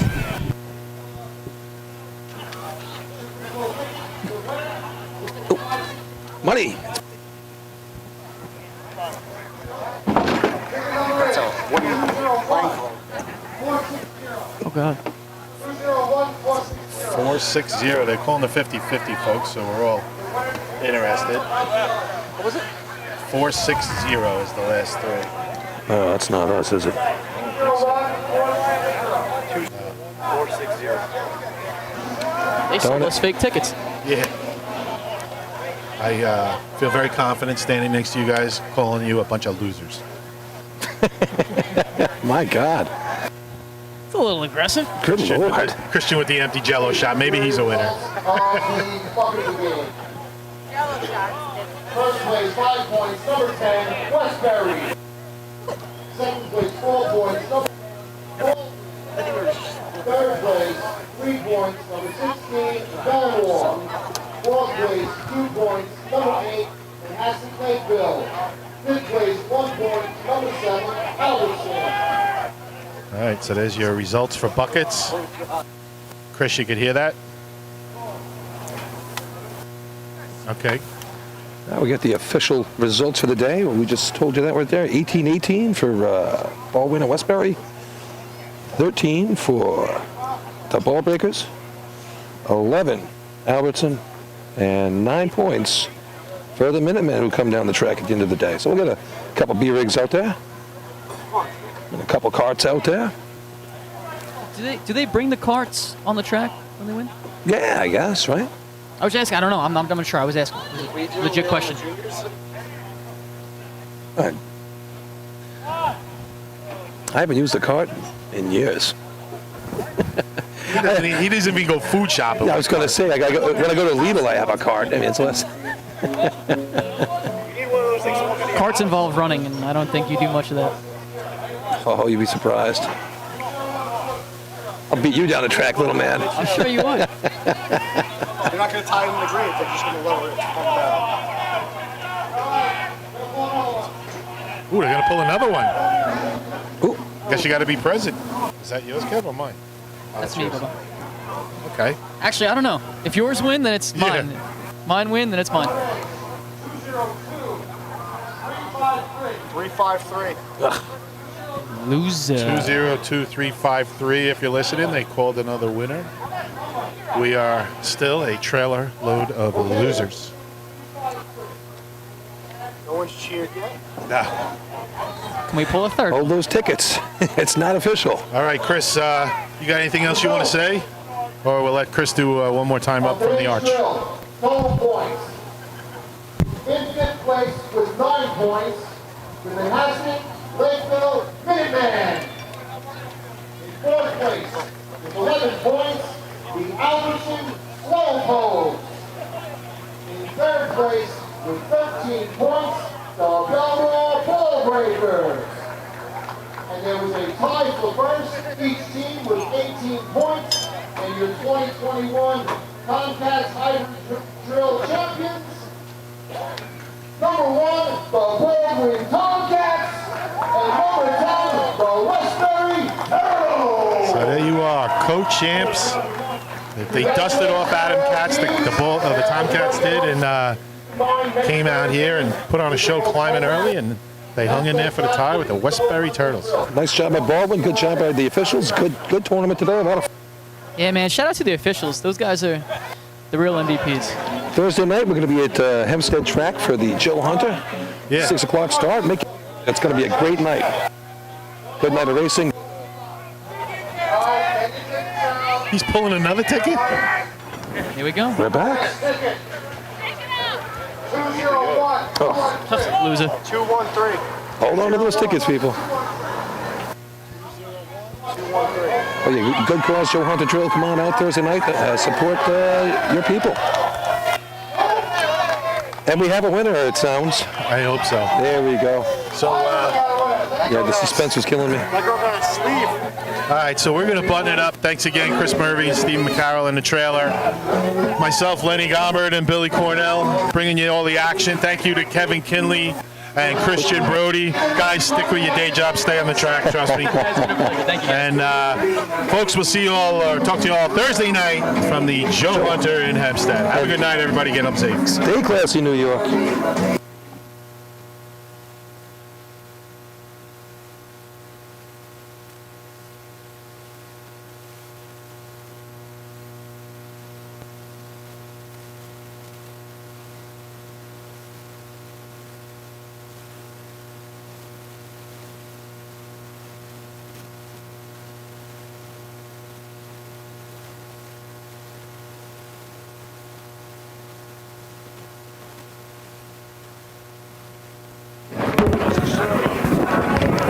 Money. Oh, God. 460. They're calling the 50-50, folks, so we're all interested. What was it? 460 is the last 3. Oh, that's not us, is it? 460. They sold us fake tickets. Yeah. I feel very confident standing next to you guys, calling you a bunch of losers. My God. It's a little aggressive. Good Lord. Christian with the empty Jello shot. Maybe he's a winner. First place, 5 points, number 10, Westbury. Second place, 4 points, number 12. Third place, 3 points, number 16, Belmore. Fourth place, 2 points, number 8, Manhasset Lakeville. Fifth place, 1 point, number 7, Albertson. All right, so there's your results for buckets. Chris, you could hear that? Okay. Now we get the official results for the day. Well, we just told you that right there. 18-18 for Baldwin and Westbury. 13 for the Ball Breakers. 11 Albertson. And 9 points for the Minutemen who come down the track at the end of the day. So we'll get a couple B-rigs out there. And a couple carts out there. Do they bring the carts on the track when they win? Yeah, I guess, right? I was asking. I don't know. I'm not sure. I was asking. Legit question. All right. I haven't used a cart in years. He doesn't even go food shopping. Yeah, I was going to say, when I go to Lidl, I have a cart. I mean, it's less. Carts involve running, and I don't think you do much of that. Oh, you'd be surprised. I'll beat you down the track, little man. I'm sure you would. You're not going to tie them in the grade. They're just going to lower it. Ooh, they're going to pull another one. Ooh. Guess you got to be present. Is that yours, Kev, or mine? Oh, That's me, yours. Bubba. Okay. Actually, I don't know. If yours win, then it's mine. Yeah. Mine win, then it's mine. 353. Loser. 202353. If you're listening, they called another winner. We are still a trailer load of losers. No one's cheered yet. Nah. Can we pull a third? Hold those tickets. It's not official. All right, Chris, you got anything else you want to say? Or we'll let Chris do one more time up from the arch. Total points. In fifth place with 9 points, the Manhasset Lakeville Minutemen. there was a tie for first. Each team with 18 points. And your 2021 Comcast Hybrid Drill champions. Number 1, the Baldwin Tomcats. And number 10, the Westbury Arrows. So there you are, co-champs. They dusted off Adam Katz, the Tomcats did, and came out here and put on a show climbing early, and they hung in there for the tie with the Westbury Turtles. Nice job by Baldwin. Good job by the officials. Good tournament today. A lot of Yeah, man. Shout out to the officials. Those guys are the real MVPs. Thursday night, we're going to be at Hempstead Track for the Joe Hunter. Yeah. 6 o'clock start. It's going to be a great night. Good night of racing. He's pulling another ticket? Here we go. We're back. 201. Oh, Loser. 213. hold on to those tickets, people. Oh, yeah, good cause, Joe Hunter Drill. Come on out Thursday night. Support your people. And we have a winner, it sounds. I hope so. There we go. So, Yeah, the suspense was killing me. My girl got a sleeve. all right, so we're going to button it up. Thanks again, Chris Murphy, Stephen McCarroll in the trailer. Myself, Lenny Gombert, and Billy Cornell bringing you all the action. Thank you to Kevin Kinley and Christian Brody. Guys, stick with your day job. Stay on the track, trust me. Thank you. And folks, we'll see you all, or talk to you all Thursday night from the Joe Hunter in Hempstead. Have a good night, everybody. Get home safe. Stay classy, New York.